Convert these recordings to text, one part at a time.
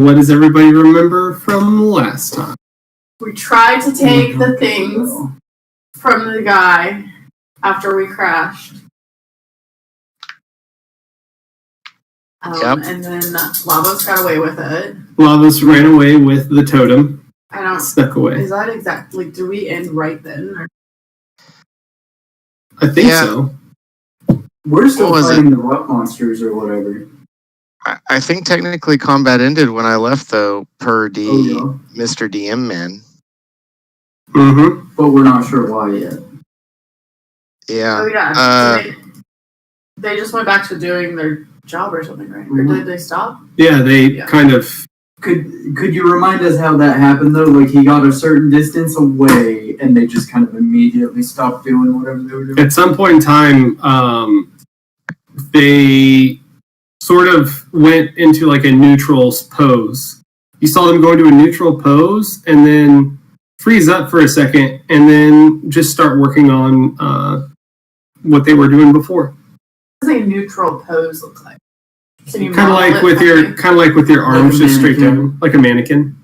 What does everybody remember from last time? We tried to take the things from the guy after we crashed. Yep. And then Lavos got away with it. Lavos ran away with the totem. I don't. Snuck away. Is that exactly? Do we end right then? Or? I think so. We're still fighting the rock monsters or whatever. I think technically combat ended when I left, though, per Mr. DM man. Mm-hmm. But we're not sure why yet. Yeah. Oh yeah. They just went back to doing their job or something, right? Or did they stop? Yeah, they kind of. Could you remind us how that happened though? Like he got a certain distance away, and they just kind of immediately stopped doing whatever they were doing. At some point in time, they sort of went into like a neutral pose. You saw them go into a neutral pose, and then freeze up for a second, and then just start working on what they were doing before. What does a neutral pose look like? Can you kind of like with your arms just straight down, like a mannequin.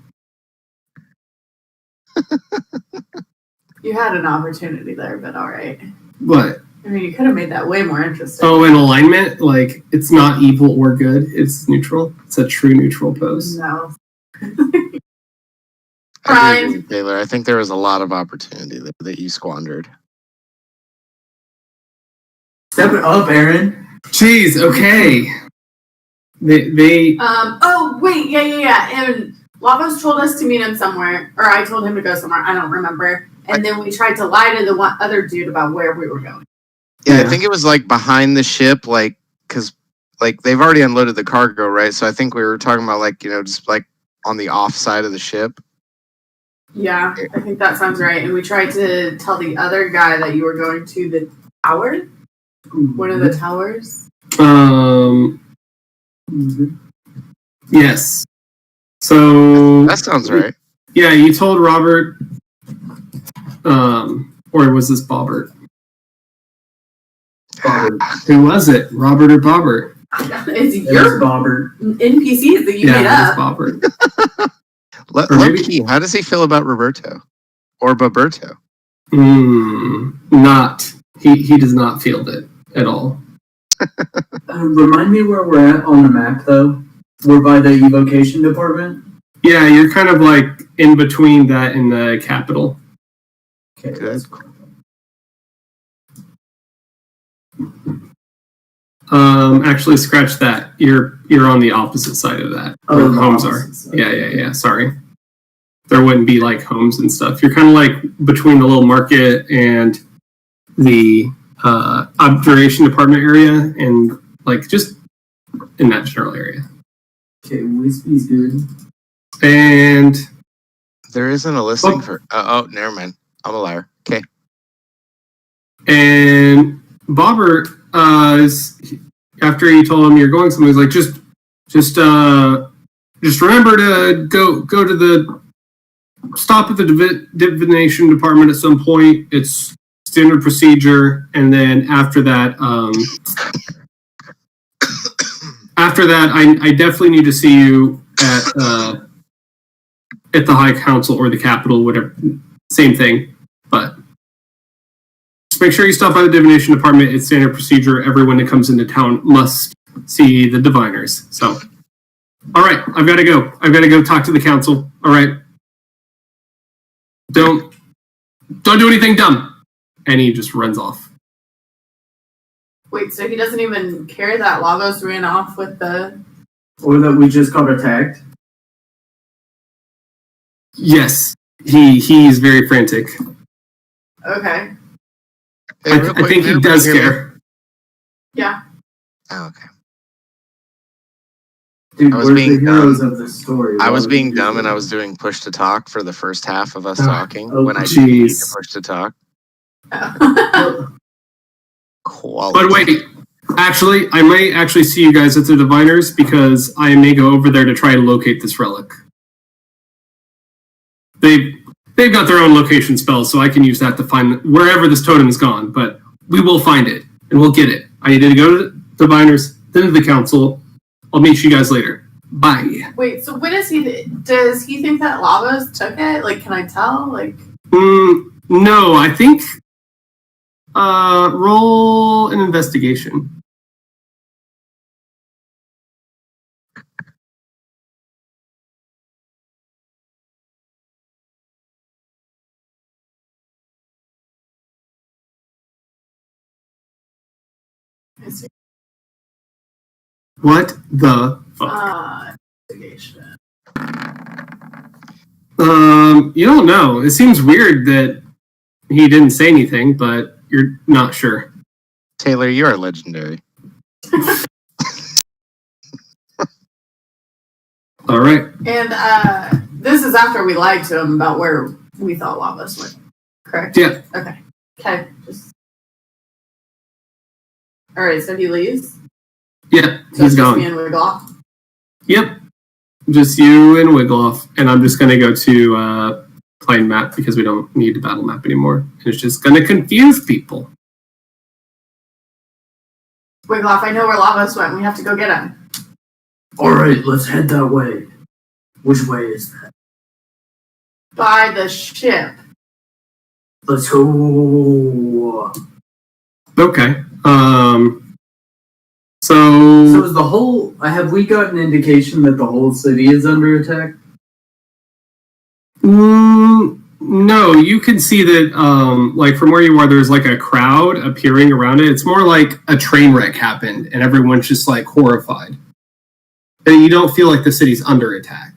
You had an opportunity there, but all right. What? I mean, you could have made that way more interesting. Oh, in alignment, like it's not evil or good; it's neutral. It's a true neutral pose. No. I agree with you, Taylor. I think there was a lot of opportunity that you squandered. Step it up, Aaron. Jeez. Okay. They. Oh wait, yeah. And Lavos told us to meet him somewhere, or I told him to go somewhere. I don't remember. And then we tried to lie to the one other dude about where we were going. Yeah, I think it was like behind the ship, like because like they've already unloaded the cargo, right? So I think we were talking about like just like on the off side of the ship. Yeah, I think that sounds right. And we tried to tell the other guy that you were going to the tower, one of the towers. Yes. So that sounds right. Yeah, you told Robert, or was this Bobbert? Who was it? Robert or Bobbert? It's your Bobbert. NPCs that you made up. Bobbert. Low-key, how does he feel about Roberto or Boberto? Not. He does not feel it at all. Remind me where we're at on the map, though. We're by the evocation department. Yeah, you're kind of like in between that and the capital. Okay, that's cool. Actually, scratch that. You're on the opposite side of that. Oh, where homes are. Yeah. Sorry, there wouldn't be like homes and stuff. You're kind of like between the little market and the observation department area, and like just in that general area. Okay, whiskey's good. And there isn't a listing for. Oh, never mind. I'm a liar. Okay. And Bobbert, after he told him you're going somewhere, he's like, just remember to go to the stop at the divination department at some point. It's standard procedure, and then after that, I definitely need to see you at the High Council or the Capitol, whatever. Same thing, but. Make sure you stop by the divination department. It's standard procedure. Everyone that comes into town must see the diviners. So, all right, I've got to go. I've got to go talk to the council. All right, don't do anything dumb. And he just runs off. Wait, so he doesn't even care that Lavos ran off with the... Or that we just got attacked? Yes, he's very frantic. Okay. Hey, I think he does care. Yeah. Oh, okay. Dude, I was we're being the heroes of the story. I was being dumb, and I was doing push to talk for the first half of us talking when I geez. didn't need to push to talk. Quality. But wait, actually, I might actually see you guys at the diviners because I may go over there to try to locate this relic. They've got their own location spells, so I can use that to find wherever this totem is gone. But we will find it, and we'll get it. I need to go to the diviners, then to the council. I'll meet you guys later. Bye. Wait, so what does he think that Lavos took it? Like, can I tell? Like, No, I think roll an investigation. is it, What the fuck? investigation. You don't know. It seems weird that he didn't say anything, but you're not sure. Taylor, you are legendary. All right. And this is after we lied to him about where we thought Lavos went. Correct? Yeah. Okay. Okay. Just. All right. So he leaves. Yeah, So he's it's just me gone. and Wiggloff. Yep. Just you and Wiggloff. And I'm just going to go to plain map because we don't need the battle map anymore. It's just going to confuse people. Wiggloff, I know where Lavos went. We have to go get him. Alright, let's head that way. Which way is that? By the ship. Let's go. Okay. So So is the whole... Have we got an indication that the whole city is under attack? no, you can see that, like from where you are, there's like a crowd appearing around it. It's more like a train wreck happened, and everyone's just like horrified. And you don't feel like the city's under attack.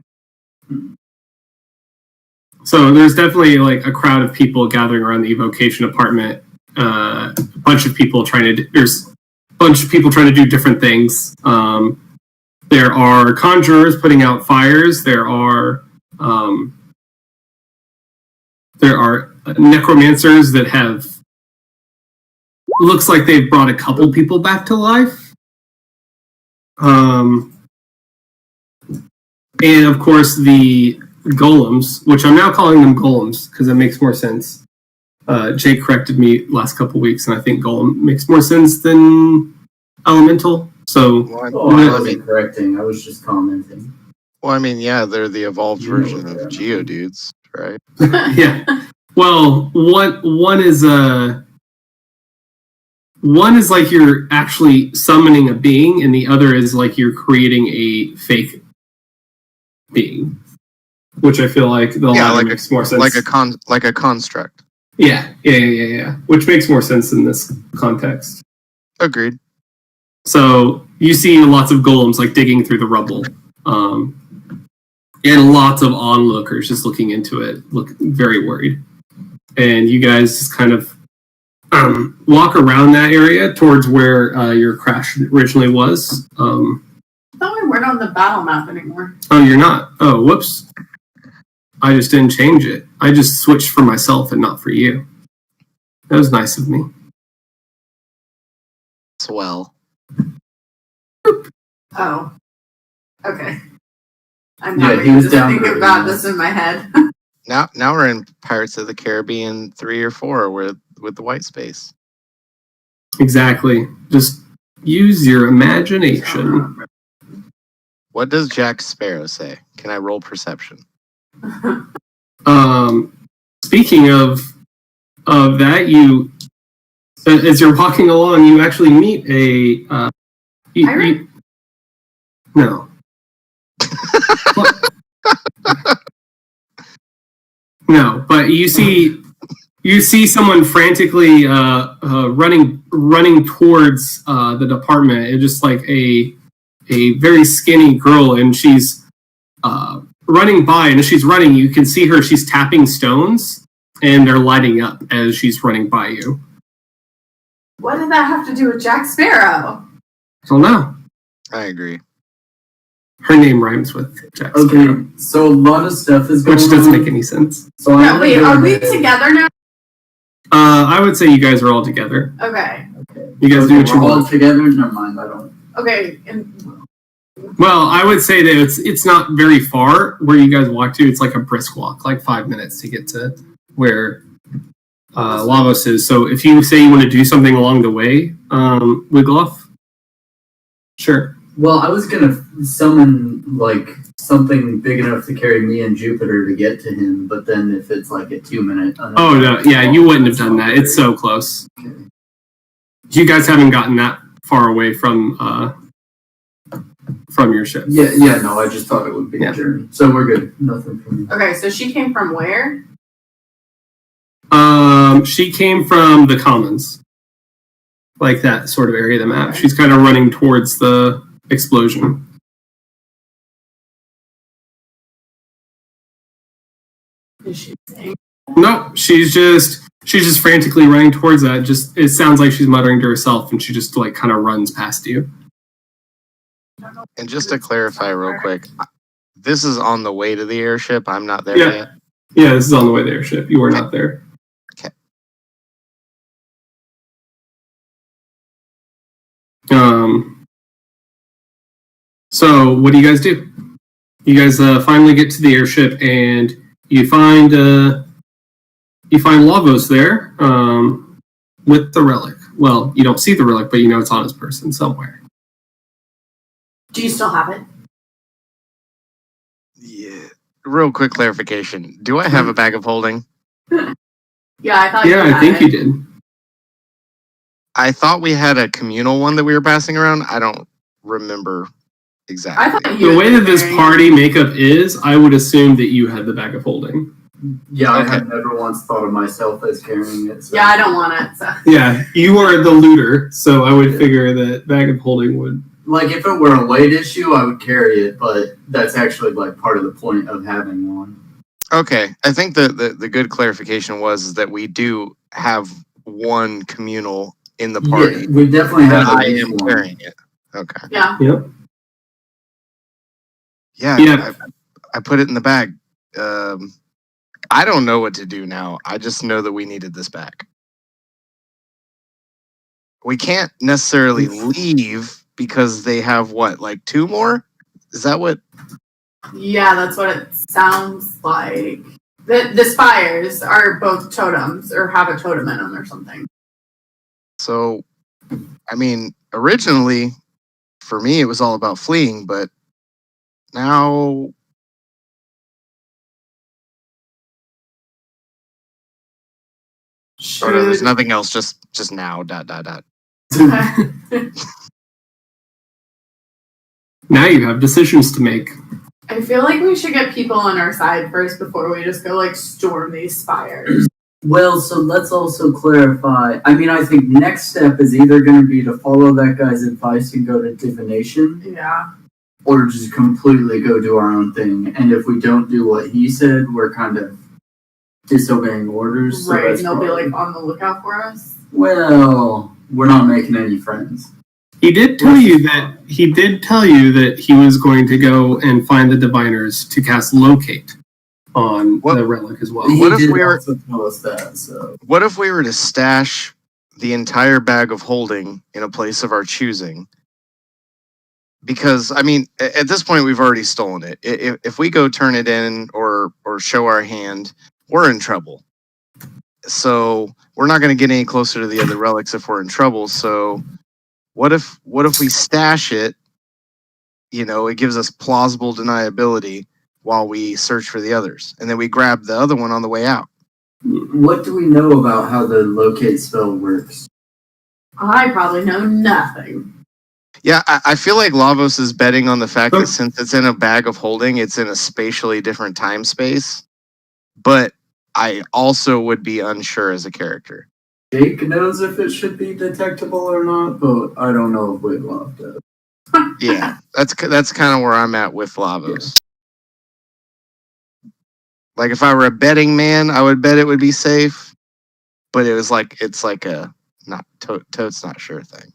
So there's definitely like a crowd of people gathering around the evocation apartment. A bunch of people trying to. There's a bunch of people trying to do different things. There are conjurers putting out fires. There are necromancers that have. Looks like they've brought a couple people back to life. And of course the golems, which I'm now calling them golems because it makes more sense. Jake corrected me last couple weeks, and I think golem makes more sense than elemental. So Oh, I wasn't correcting. I was just commenting. Well, I mean, yeah, they're the evolved version of Geodudes, right? yeah. Well, one is like you're actually summoning a being, and the other is like you're creating a fake being, which I feel like the latter makes more sense. Like a construct. Yeah. Which makes more sense in this context. Agreed. So you see lots of golems like digging through the rubble, and lots of onlookers just looking into it, look very worried. And you guys just kind of walk around that area towards where your crash originally was. I thought we weren't on the battle map anymore. Oh, you're not? Oh, whoops. I just didn't change it. I just switched for myself and not for you. That was nice of me. Swell. Oh. Okay. I'm Yeah, not he was just down thinking there, about yeah. this in my head. Now we're in Pirates of the Caribbean 3 or 4 with the white space. Exactly. Just use your imagination. What does Jack Sparrow say? Can I roll perception? Speaking of that, you as you're walking along, you actually meet a Pirate? No. No, but you see someone frantically running towards the department. It's just like a very skinny girl, and she's running by, and as she's running, you can see her. She's tapping stones, and they're lighting up as she's running by you. What did that have to do with Jack Sparrow? I don't know. I agree. Her name rhymes with Jack Sparrow, Okay, so a lot of stuff is going which on. doesn't make any sense. So I'm Yeah, gonna wait, go are we ahead. together now? I would say you guys are all together. Okay. You guys do what you We're all want. together? Never mind, I don't. Okay. And Well, I would say that it's not very far where you guys walk to. It's like a brisk walk, like 5 minutes to get to where Lavos is. So if you say you want to do something along the way, Wiggloff, sure. Well, I was gonna summon like something big enough to carry me and Jupiter to get to him, but then if it's like a 2 minute. Oh no, yeah, you wouldn't have done that. It's so close. Okay. You guys haven't gotten that far away from your ship. Yeah, no, I just thought it would be Yeah. a journey. So we're good. Nothing from me. Okay, so she came from where? She came from the Commons, like that sort of area of the map. Okay. She's kind of running towards the explosion. Is she saying? No, she's just frantically running towards that. Just it sounds like she's muttering to herself, and she just like kind of runs past you. And just to clarify real quick, this is on the way to the airship. I'm not there Yeah. yet. Yeah, this is on the way to the airship. You were not there. Okay. So what do you guys do? You guys finally get to the airship, and you find Lavos there with the relic. Well, you don't see the relic, but you know it's on his person somewhere. Do you still have it? Yeah. Real quick clarification. Do I have a bag of holding? Yeah, I thought. Yeah, you I had think it. you did. I thought we had a communal one that we were passing around. I don't remember exactly. I thought you. The way that this carrying party makeup is, I would assume that you had the bag of holding. Yeah, I Okay. have never once thought of myself as carrying it. it. So. Yeah, I don't want it. So. Yeah, you are the looter, so I would figure that bag of holding would. Like, if it were a weight issue, I would carry it, but that's actually like part of the point of having one. Okay. I think the good clarification was that we do have one communal in the party. Yeah, we definitely That have I at least am one. carrying it. Okay. Yeah. Yep. Yeah. Yeah. I put it in the bag. I don't know what to do now. I just know that we needed this back. We can't necessarily leave because they have what, like 2 more? Is that what? Yeah, that's what it sounds like. The spires are both totems or have a totem in them or something. So, I mean, originally for me it was all about fleeing, but now oh, no, there's Should nothing else. Just now. ... Now you have decisions to make. I feel like we should get people on our side first before we just go like storm these spires. Well, so let's also clarify. I mean, I think next step is either going to be to follow that guy's advice and go to divination, Yeah. or just completely go do our own thing. And if we don't do what he said, we're kind of disobeying orders. So Right. that's And they'll be probably- like on the lookout for us. well, we're not making any friends. He did tell you that he was going to go and find the diviners to cast locate on What- the relic as well. He What if did we were- also tell us that? So What if we were to stash the entire bag of holding in a place of our choosing? Because I mean, at this point, we've already stolen it. If we go turn it in or show our hand, we're in trouble. So we're not going to get any closer to the other relics if we're in trouble. So what if we stash it? You know, it gives us plausible deniability while we search for the others, and then we grab the other one on the way out. what do we know about how the locate spell works? I probably know nothing. Yeah, I feel like Lavos is betting on the fact that since it's in a bag of holding, it's in a spatially different time space. But I also would be unsure as a character. Jake knows if it should be detectable or not, but I don't know if Wiglov does. Yeah, that's kind of where I'm at with Lavos. Like if I were a betting man, I would bet it would be safe. But it's like a not totes not sure thing.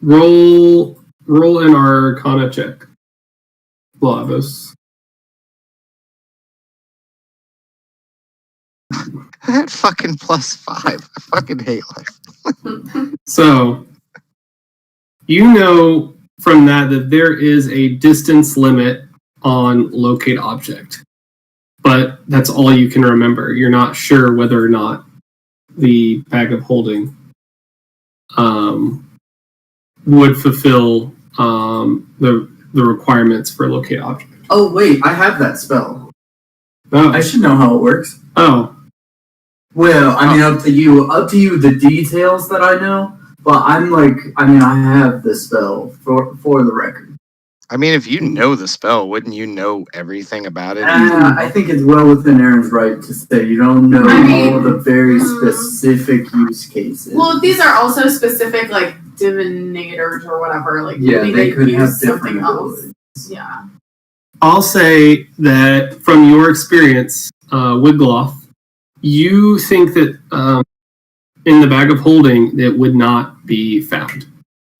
Roll an Arcana check, Lavos. That fucking +5. I fucking hate life. So, you know from that there is a distance limit on locate object, but that's all you can remember. You're not sure whether or not the bag of holding would fulfill the requirements for locate object. Oh wait, I have that spell. Oh, I should know how it works. oh, Well, I mean, up to you. Up to you. The details that I know, but I have the spell for the record. I mean, if you know the spell, wouldn't you know everything about it? I think it's well within Aaron's right to say you don't know I mean, all the very specific use cases. Well, these are also specific, like divinators or whatever. Like yeah, maybe they could use have something different else. abilities. Yeah. I'll say that from your experience, Wigloff, you think that in the bag of holding it would not be found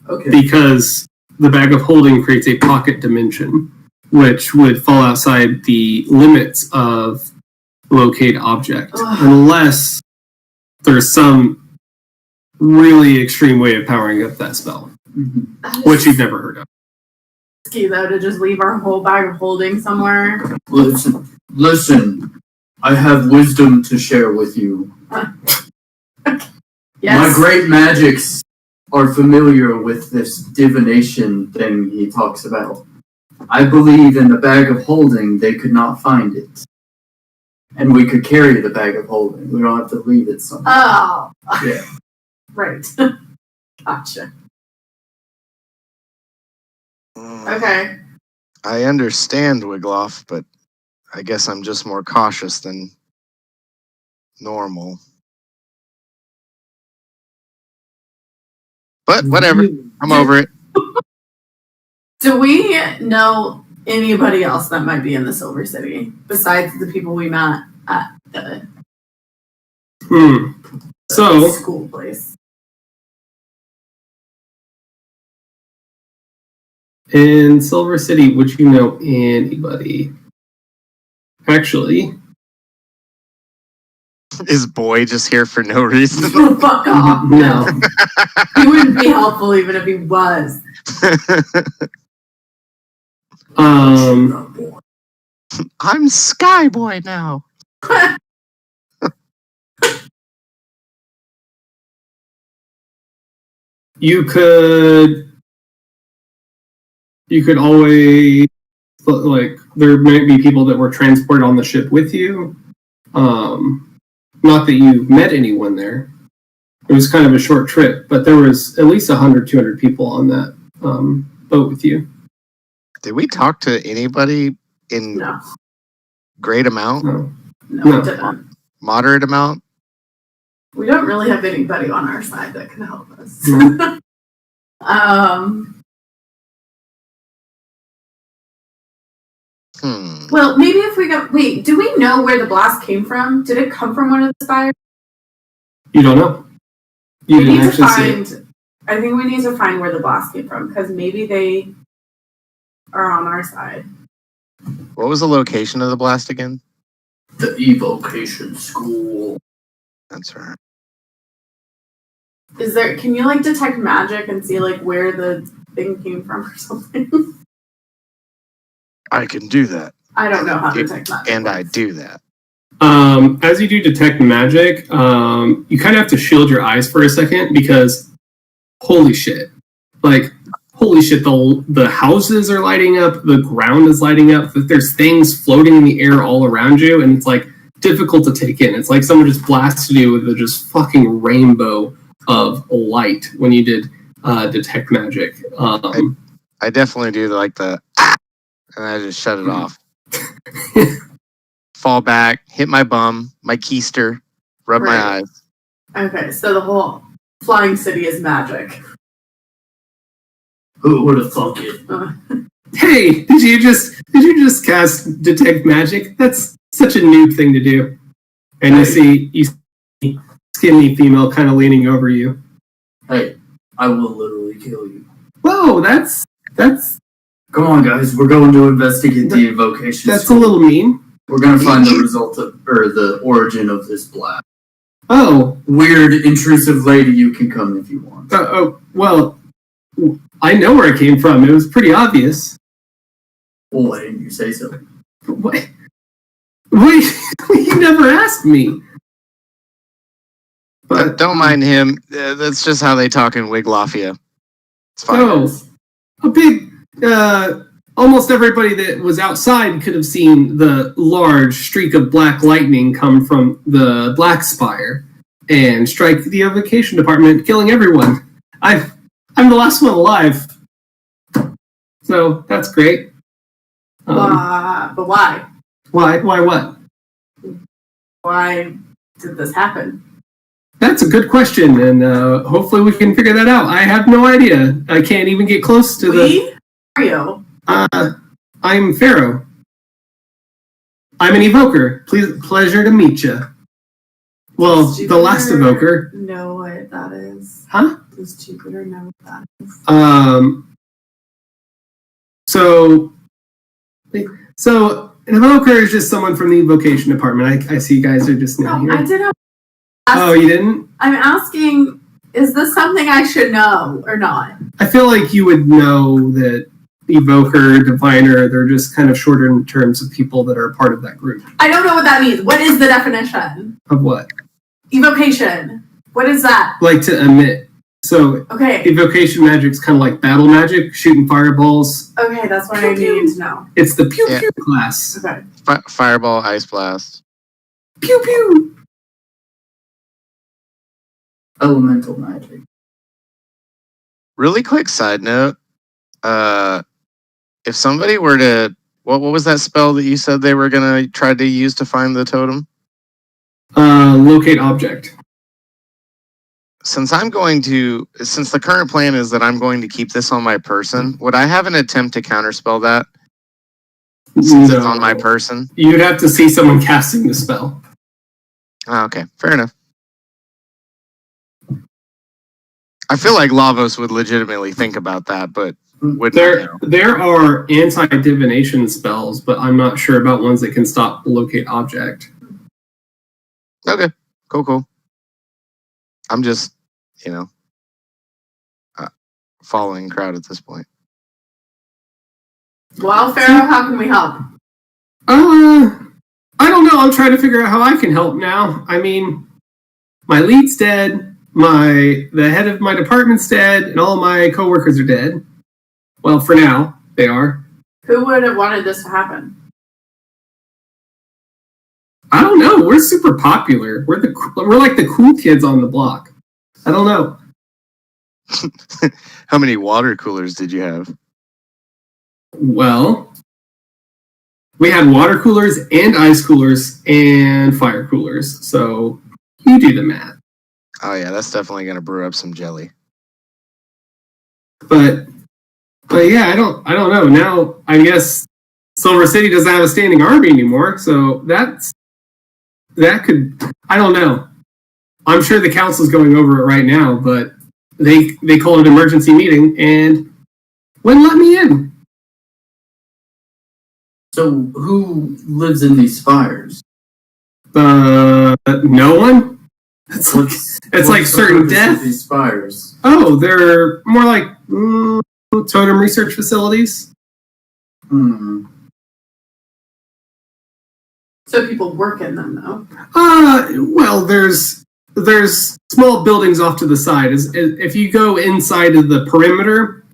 Okay. because the bag of holding creates a pocket dimension, which would fall outside the limits of locate object, Ugh. unless there's some really extreme way of powering up that spell, Mhm. which you've never heard of. Risky though to just leave our whole bag of holding somewhere. Listen. I have wisdom to share with you. Yes. My great magics are familiar with this divination thing he talks about. I believe in the bag of holding they could not find it. And we could carry the bag of holding. We don't have to leave it somewhere. Oh. Yeah. Right. Gotcha. Mm, Okay. I understand, Wigloff, but I guess I'm just more cautious than normal. But whatever, I'm over it. Do we know anybody else that might be in the Silver City besides the people we met at the So, school place? in Silver City, would you know anybody? Actually, Is Boy just here for no reason? Fuck off. no. He wouldn't be helpful even if he was. I'm Skyboy now. You could always, like, there might be people that were transported on the ship with you. Not that you met anyone there. It was kind of a short trip, but there was at least 100, 200 people on that boat with you. Did we talk to anybody in No. great amount, No. No, No. we didn't. moderate amount? We don't really have anybody on our side that can help us. No. Well, maybe if we go. Wait, do we know where the blast came from? Did it come from one of the spires? You don't know. You We didn't need to actually see it. find. I think we need to find where the blast came from because maybe they are on our side. What was the location of the blast again? The evocation school. That's right. Is there? Can you like detect magic and see like where the thing came from or something? I can do that, I don't know how to detect magic. and I works. do that. As you do detect magic, you kind of have to shield your eyes for a second because, holy shit! Like, holy shit! The houses are lighting up, the ground is lighting up. There's things floating in the air all around you, and it's like difficult to take in. It's like someone just blasted you with a just fucking rainbow of light when you did detect magic. I definitely do like the and I just shut it off. Fall back, hit my bum, my keister, rub my Right. eyes. Okay, so the whole flying city is magic. Who would have thought it? Hey, did you just cast detect magic? That's such a noob thing to do. And you see skinny female kind of leaning over you. Hey, I will literally kill you. Whoa, that's Come on, guys. We're going to investigate the evocation a school. little mean. We're going to find the result of, or the origin of this blast. Oh, Weird, intrusive lady, you can come if you want. well, I know where it came from. It was pretty obvious. Well, why didn't you say so? What? Wait, you never asked me. But Don't mind him. That's just how they talk in Wiglafia. It's fine. oh, a big. Almost everybody that was outside could have seen the large streak of black lightning come from the Black Spire and strike the evocation department, killing everyone. I'm the last one alive, so that's great. But why? Why? Why what? Why did this happen? That's a good question, and hopefully we can figure that out. I have no idea. I can't even get close to We? Mario. I'm Pharaoh. I'm an evoker. Pleasure to meet you. Well, Does the last Jupiter evoker. know what that is? Huh? Does Jupiter know what that is? So an evoker is just someone from the evocation department. I see you guys are just new No, here. I didn't. Oh, you didn't? I'm asking, is this something I should know or not? I feel like you would know that evoker, diviner, they're just kind of shorter in terms of people that are part of that group. I don't know what that means. What is the definition? Of what? Evocation. What is that? Like to emit. So Okay. evocation magic's kind of like battle magic, shooting fireballs. Okay, that's what I Pew, need to know. It's the pew Yeah. pew class. Okay. Fireball, ice blast. Pew pew. Elemental magic. Really quick side note. If somebody were to, what was that spell that you said they were gonna try to use to find the totem? Locate object. Since the current plan is that I'm going to keep this on my person, would I have an attempt to counterspell that since it's on my person? You'd have to see someone casting the spell. Oh, okay, fair enough. I feel like Lavos would legitimately think about that, but would There are anti-divination spells, but I'm not sure about ones that can stop locate object. Okay, cool. I'm just, following crowd at this point. Well, Pharaoh, how can we help? I don't know. I'm trying to figure out how I can help now. I mean, my lead's dead, the head of my department's dead, and all my coworkers are dead. Well, for now, they are. Who would have wanted this to happen? I don't know. We're super popular. We're like the cool kids on the block. I don't know. How many water coolers did you have? Well, we had water coolers and ice coolers and fire coolers. So you do the math. Oh yeah, that's definitely gonna brew up some jelly. But yeah, I don't know. Now I guess Silver City doesn't have a standing army anymore, so that could, I don't know. I'm sure the council's going over it right now, but they called an emergency meeting and wouldn't let me in. So who lives in these spires? No one. It's like What's like the certain purpose of death. These spires. Oh, they're more like totem research facilities. So people work in them, though. Well, there's small buildings off to the side. If you go inside of the perimeter,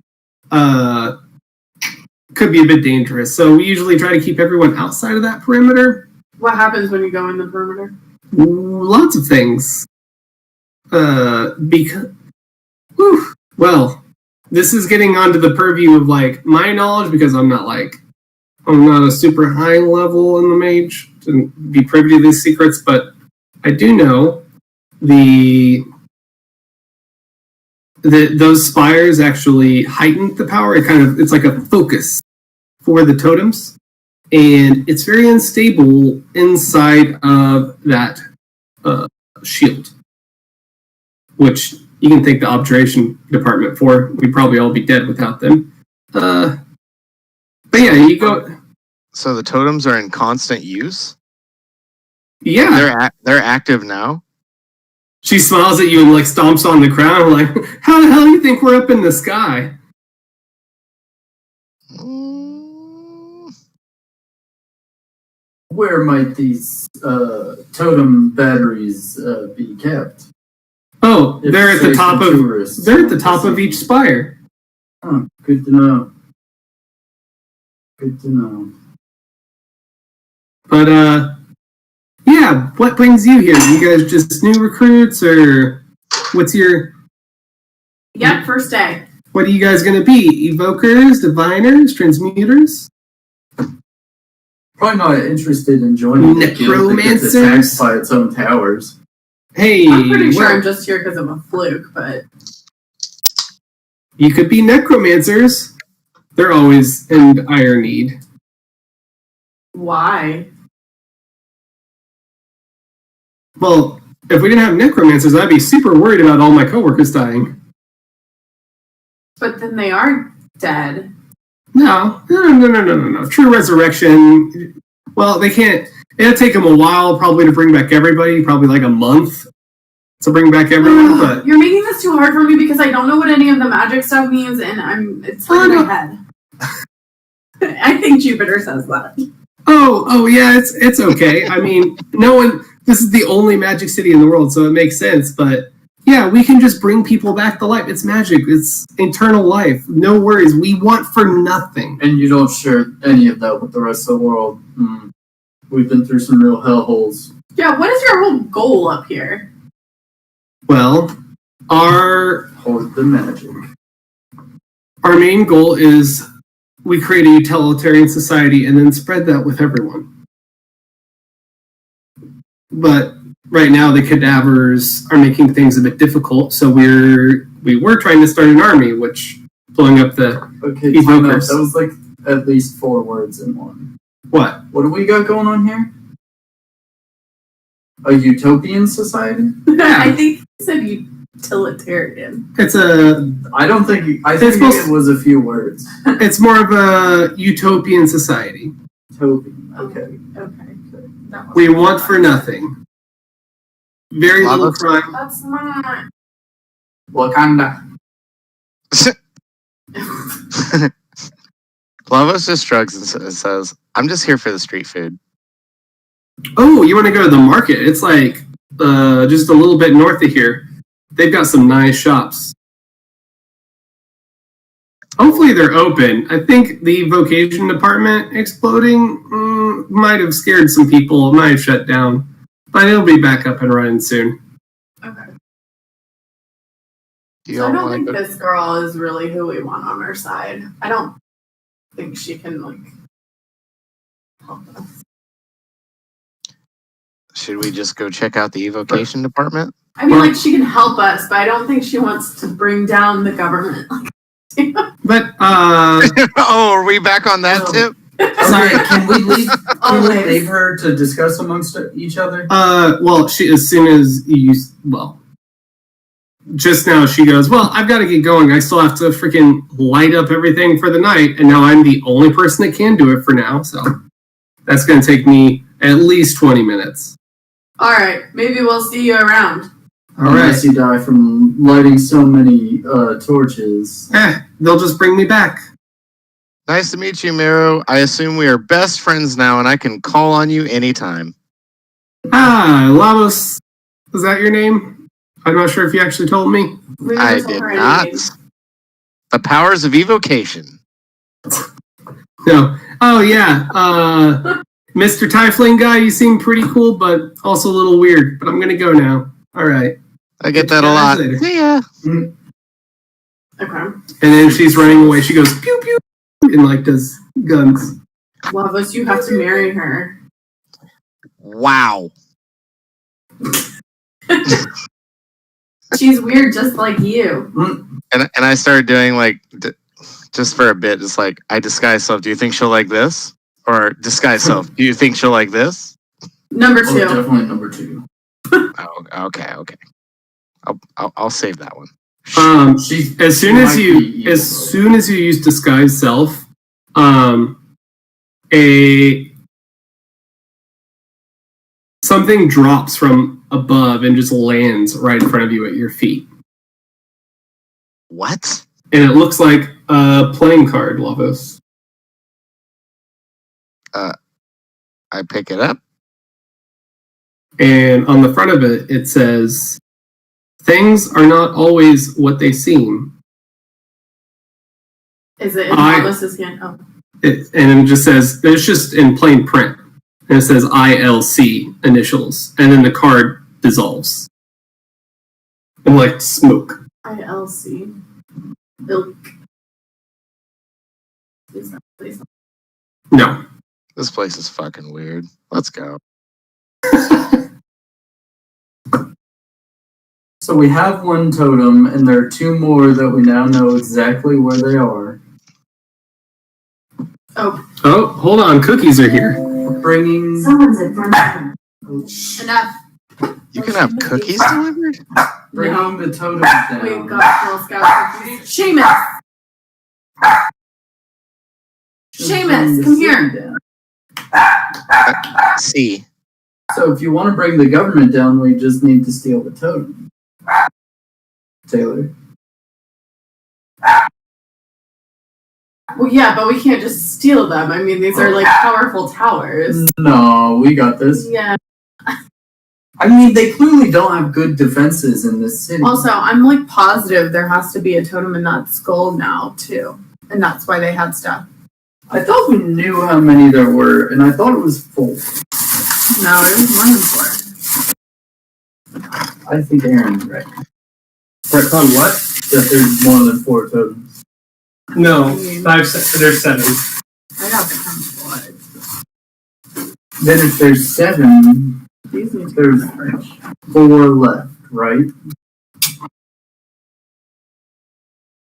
could be a bit dangerous. So we usually try to keep everyone outside of that perimeter. What happens when you go in the perimeter? Lots of things. Well, this is getting onto the purview of like my knowledge because I'm not a super high level in the mage to be privy to these secrets, but I do know those spires actually heighten the power. It's like a focus for the totems, and it's very unstable inside of that shield, which you can thank the observation department for. We'd probably all be dead without them. But yeah, you go. So the totems are in constant use? Yeah. They're active now? She smiles at you and like stomps on the ground, like, how the hell do you think we're up in the sky? Where might these totem batteries be kept? Oh, If they're at the safe top for of tourists. they're at the top of each spire. Oh, good to know. Good to know. But yeah, what brings you here? You guys just new recruits, or what's your? Yep, first day. What are you guys gonna be? Evokers, diviners, transmuters? Probably not interested in joining the guild that gets Necromancers? attacked by its own towers. Hey, I'm pretty sure well, I'm just here because of a fluke, but you could be necromancers. They're always in dire need. why? Well, if we didn't have necromancers, I'd be super worried about all my coworkers dying. But then they are dead. No. True resurrection. Well, they can't. It'll take them a while, probably, to bring back everybody. Probably like a month to bring back everyone. But You're making this too hard for me because I don't know what any of the magic stuff means, and it's hurting my head. I think Jupiter says that. oh yeah, it's okay. I mean, no one. This is the only magic city in the world, so it makes sense. But yeah, we can just bring people back to life. It's magic. It's eternal life. No worries. We want for nothing. And you don't share any of that with the rest of the world. We've been through some real hellholes. Yeah, what is your whole goal up here? Well, our Hoard the magic. main goal is we create a utilitarian society and then spread that with everyone. But right now the cadavers are making things a bit difficult, so we were trying to start an army, which blowing up the Okay, Evokers. time out. That was like at least 4 words in one. what? What do we got going on here? A utopian society? I think you said utilitarian. It's a I don't think. I It's think supposed- it was a few words. it's more of a utopian society. Utopian. Okay. Okay. That was- We want for nothing. Very little Lava- crime. That's not. Wakanda. Lavos just shrugs and says, "I'm just here for the street food." Oh, you want to go to the market? It's like just a little bit north of here. They've got some nice shops. Hopefully they're open. I think the vocation department exploding might have scared some people. It might have shut down. But it'll be back up and running soon. Okay. Do So I y'all don't want think to go? this girl is really who we want on our side. I don't think she can like help us. Should we just go check out the evocation department? I mean, like she can help us, but I don't think she wants to bring down the government. But Oh, are we back on that Oh. tip? Sorry, can we leave? Can we Always. leave her to discuss amongst each other? well, she as soon as you just now she goes, well, I've got to get going. I still have to freaking light up everything for the night, and now I'm the only person that can do it for now. So that's going to take me at least 20 minutes. All right, maybe we'll see you around. All right. Unless you die from lighting so many torches. They'll just bring me back. Nice to meet you, Miro. I assume we are best friends now, and I can call on you anytime. Ah, Lavos, is that your name? I'm not sure if you actually told me. We never I told did her not. anything. The powers of evocation. No. Oh, yeah. Mr. Tyfling guy, you seem pretty cool, but also a little weird. But I'm going to go now. All right. I get Catch that a you lot. guys later. See ya. Okay. And then she's running away. She goes, pew, pew, and like does guns. Lavos, you have to marry her. Wow. She's weird just like you. And I started doing like, just for a bit, just like, I disguise self. Do you think she'll like this? Or disguise self. Do you think she'll like this? Number Oh, 2. definitely number 2. Oh, okay. I'll save that one. She's As soon she as might you be evil, as though. soon as you use disguise self, something drops from above and just lands right in front of you at your feet. What? And it looks like a playing card, Lavos. I pick it up. And on the front of it, it says, things are not always what they seem. Is it in I- Lavos' hand? Oh. And it just says, it's just in plain print. And it says ILC initials. And then the card dissolves. And like smoke. ILC. Ilk. Is that place? No. This place is fucking weird. Let's go. So we have one totem, and there are two more that we now know exactly where they are. Oh, hold on. Cookies are here. We're bringing. Someone's in front of them. Enough. You can have cookies delivered? Bringing the totems down. We've got Girl Scout cookies. Seamus! Seamus, come here. C. So if you want to bring the government down, we just need to steal the totem. Taylor. Well, yeah, but we can't just steal them. I mean, these are like powerful towers. No, we got this. Yeah. I mean, they clearly don't have good defenses in this city. Also, I'm like positive there has to be a totem in that skull now, too. And that's why they had stuff. I thought we knew how many there were, and I thought it was 4. No, it was more than 4. I think Aaron's right. Correct on what? That there's more than 4 totems. No. There's 7. I got the blood. Then if there's 7, These need to there's be fresh. 4 left, right?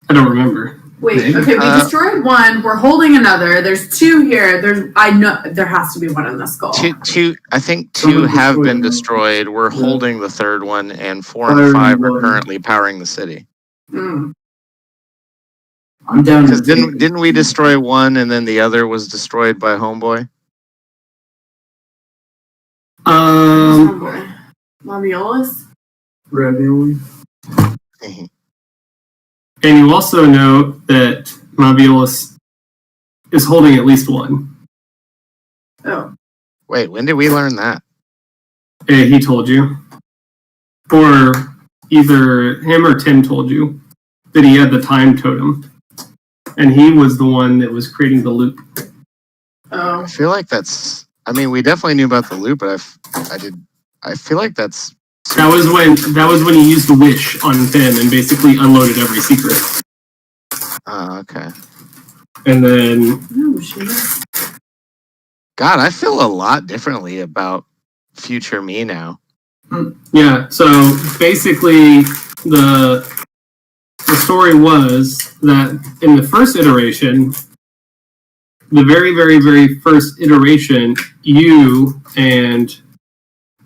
I don't remember. Wait, Maybe. okay, we destroyed one. We're holding another. There's 2 here. I know there has to be one in the skull. Two. I think 2 Someone have destroyed been one. destroyed. We're Yeah. holding the 3rd one, and 4 Firing and 5 are one. currently powering the city. Mm. I'm down Because to didn't we destroy one, and then the other was destroyed by Homeboy? Um, Labiolus? ravioli. and you also know that Mabiolus is holding at least one. Oh. Wait, when did we learn that? He told you. Or either him or Tim told you that he had the time totem. And he was the one that was creating the loop. Oh. I feel like that's. I mean, we definitely knew about the loop, but I feel like that's. That was when he used the wish on Tim and basically unloaded every secret. Okay. And then No, shit. God, I feel a lot differently about future me now. yeah, so basically the story was that in the first iteration, the very, very, very first iteration, you and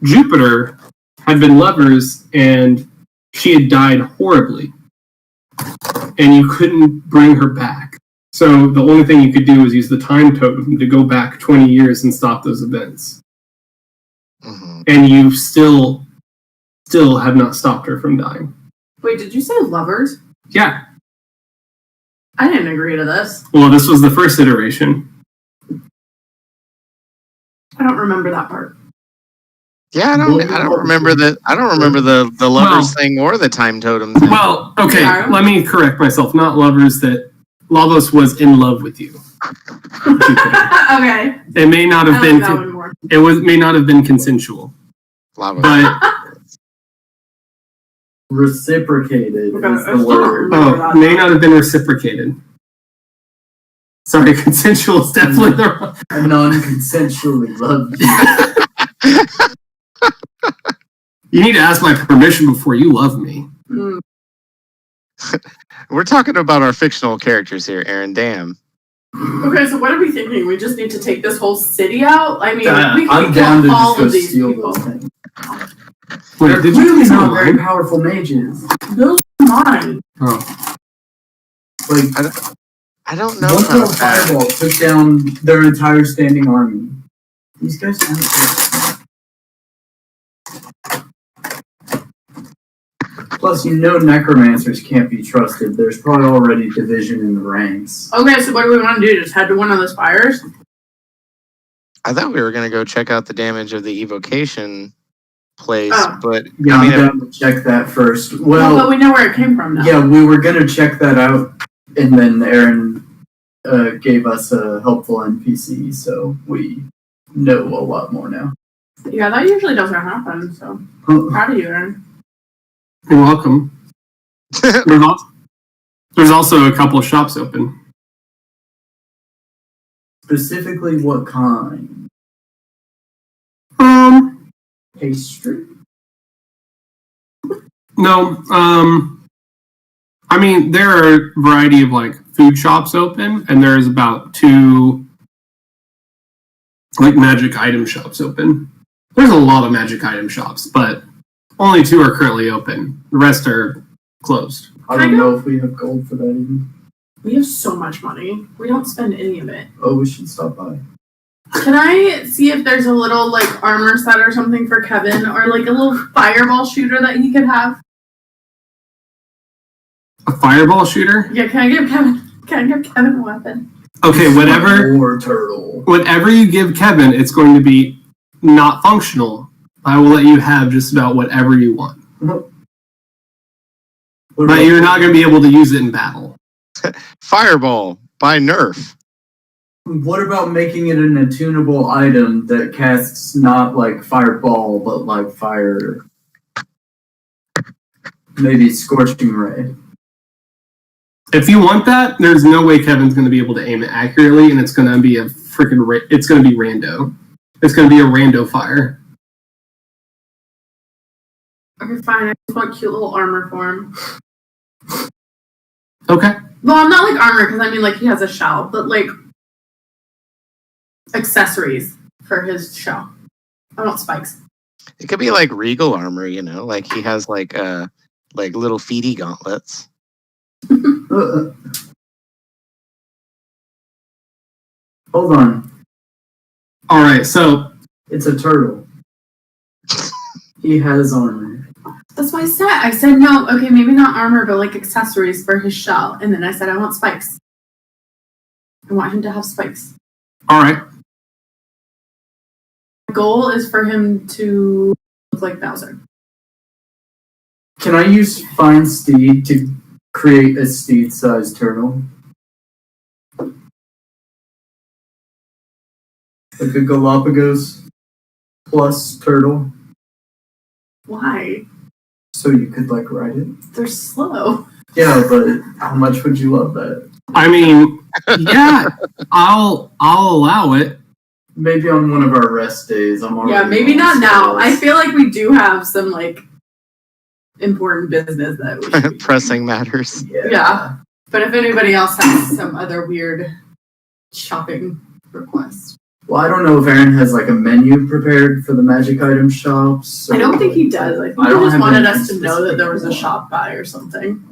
Jupiter had been lovers and she had died horribly. And you couldn't bring her back. So the only thing you could do was use the time totem to go back 20 years and stop those events. Hmm. And you still have not stopped her from dying. Wait, did you say lovers? Yeah. I didn't agree to this. Well, this was the first iteration. I don't remember that part. Yeah, I don't remember the lovers thing or the time totem thing. Well, okay, Yeah. let me correct myself. Not lovers, that Lavos was in love with you. Okay. It may not I have like been that one more. may not have been consensual, Lava. but Reciprocated is Okay, I the still word. remember. may not have been reciprocated. Sorry, consensual is definitely the wrong. I non-consensually loved you. You need to ask my permission before you love me. Mm. We're talking about our fictional characters here, Aaron. Damn. Okay, so what are we thinking? We just need to take this whole city out? I mean, we I'm can down to kill all just go of these steal people. those things. Wait, They're did you clearly say not very mine? powerful mages. Those are mine. Oh, Like, I don't know one little about that. fireball took down their entire standing army. These guys aren't good. Plus, you know necromancers can't be trusted. There's probably already division in the ranks. Okay, so what do we want to do? Just head to one of those fires? I thought we were gonna go check out the damage of the evocation place, Oh. but Yeah, I mean, I'm down to check that first. Well, Well, but we know where it came from now. yeah, we were gonna check that out, and then Aaron gave us a helpful NPC, so we know a lot more now. Yeah, that usually doesn't happen, so proud of you, Aaron. You're welcome. There's also a couple of shops open. Specifically, what kind? Pastry? No, I mean, there are a variety of like food shops open, and there's about 2 like magic item shops open. There's a lot of magic item shops, but only 2 are currently open. The rest are closed. I don't know if we have gold for that even. We have so much money. We don't spend any of it. Oh, we should stop by. Can I see if there's a little like armor set or something for Kevin, or like a little fireball shooter that he could have? A fireball shooter? Yeah, can I give Kevin a weapon? Okay, whatever. Or turtle. Whatever you give Kevin, it's going to be not functional. I will let you have just about whatever you want, but you're not going to be able to use it in battle. Fireball by Nerf. What about making it an attunable item that casts not like fireball, but like fire? Maybe scorching ray. If you want that, there's no way Kevin's going to be able to aim it accurately, and it's going to be a freaking. It's going to be rando. It's going to be a rando fire. Okay, fine. I just want cute little armor for him. Okay. Well, not like armor, because I mean like he has a shell, but like accessories for his shell. I want spikes. It could be like regal armor, you know, like he has like little feety gauntlets. Hold on. All right. So It's a turtle. He has armor. That's what I said. I said no. Okay, maybe not armor, but like accessories for his shell. And then I said I want spikes. I want him to have spikes. all right. My goal is for him to look like Bowser. Can I use Find Steed to create a steed-sized turtle? Like a Galapagos plus turtle, Why? so you could like ride it? They're slow. Yeah, but how much would you love that? I mean, yeah, I'll allow it. Maybe on one of our rest days. I'm already Yeah, maybe on not now. I sales. feel like we do have some like important business that we should be Pressing matters. Yeah. But if anybody else has some other weird shopping requests. Well, I don't know if Aaron has like a menu prepared for the magic item shops. I don't or- think he does. I think I he don't just have wanted anything us to know that there was a shop by or something.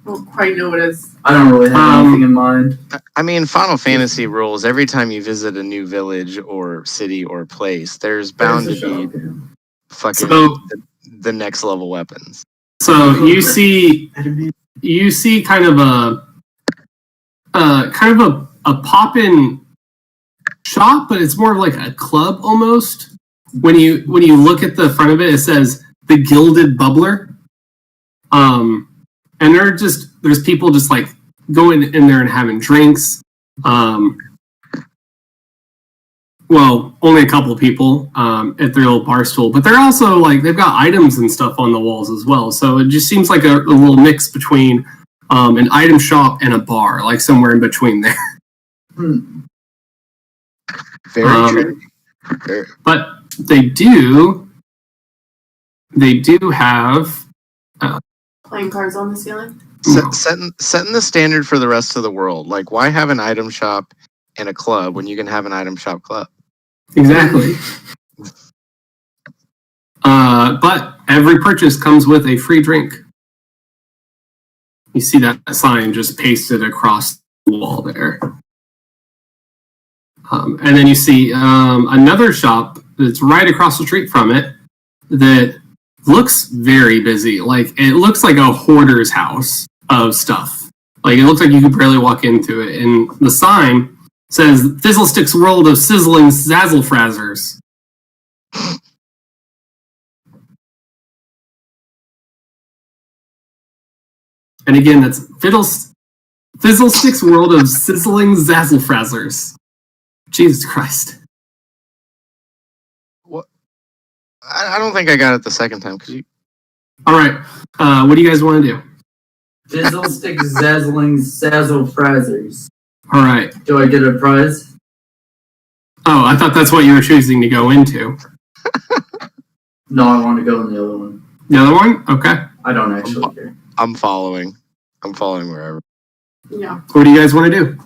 I don't quite know what his. I don't really have anything in mind. I mean, Final Fantasy rules. Every time you visit a new village or city or place, there's bound There's a to be shop, yeah. fucking So- the next level weapons. So you see kind of a pop-in shop, but it's more of like a club almost. When you look at the front of it, it says the Gilded Bubbler. And there's people just like going in there and having drinks. Well, only a couple of people at their little bar stool, but they're also like they've got items and stuff on the walls as well. So it just seems like a little mix between an item shop and a bar, like somewhere in between there. Very trendy. Very- But they do have Playing cards on the ceiling. setting the standard for the rest of the world. Like, why have an item shop and a club when you can have an item shop club? exactly. But every purchase comes with a free drink. You see that sign just pasted across the wall there. And then you see another shop that's right across the street from it that looks very busy. Like, it looks like a hoarder's house of stuff. Like, it looks like you could barely walk into it. And the sign says, Fizzlestick's World of Sizzling Zazzle Frazzers. And again, that's Fizzlestick's World of Sizzling Zazzle-Frazzlers. Jesus Christ. I don't think I got it the second time because you. All right. What do you guys want to do? Fizzlestick Zazzling Sazzle Frazzers. All right. Do I get a prize? Oh, I thought that's what you were choosing to go into. No, I want to go in the other one. The other one? Okay. I don't actually care. I'm following wherever. Yeah. What do you guys want to do?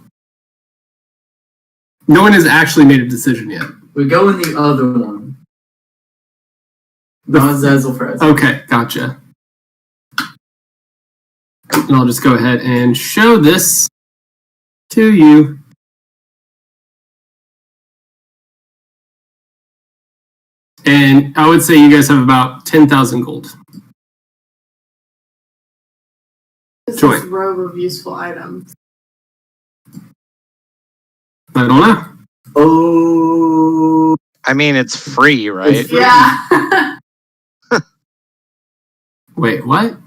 No one has actually made a decision yet. We go in the other one. Not Zazzle Frazzers. Okay, gotcha. And I'll just go ahead and show this to you. And I would say you guys have about 10,000 gold. This Joy. is robe of useful items. I don't know. Oh, I mean, it's free, right? It's free. Yeah. Wait, what?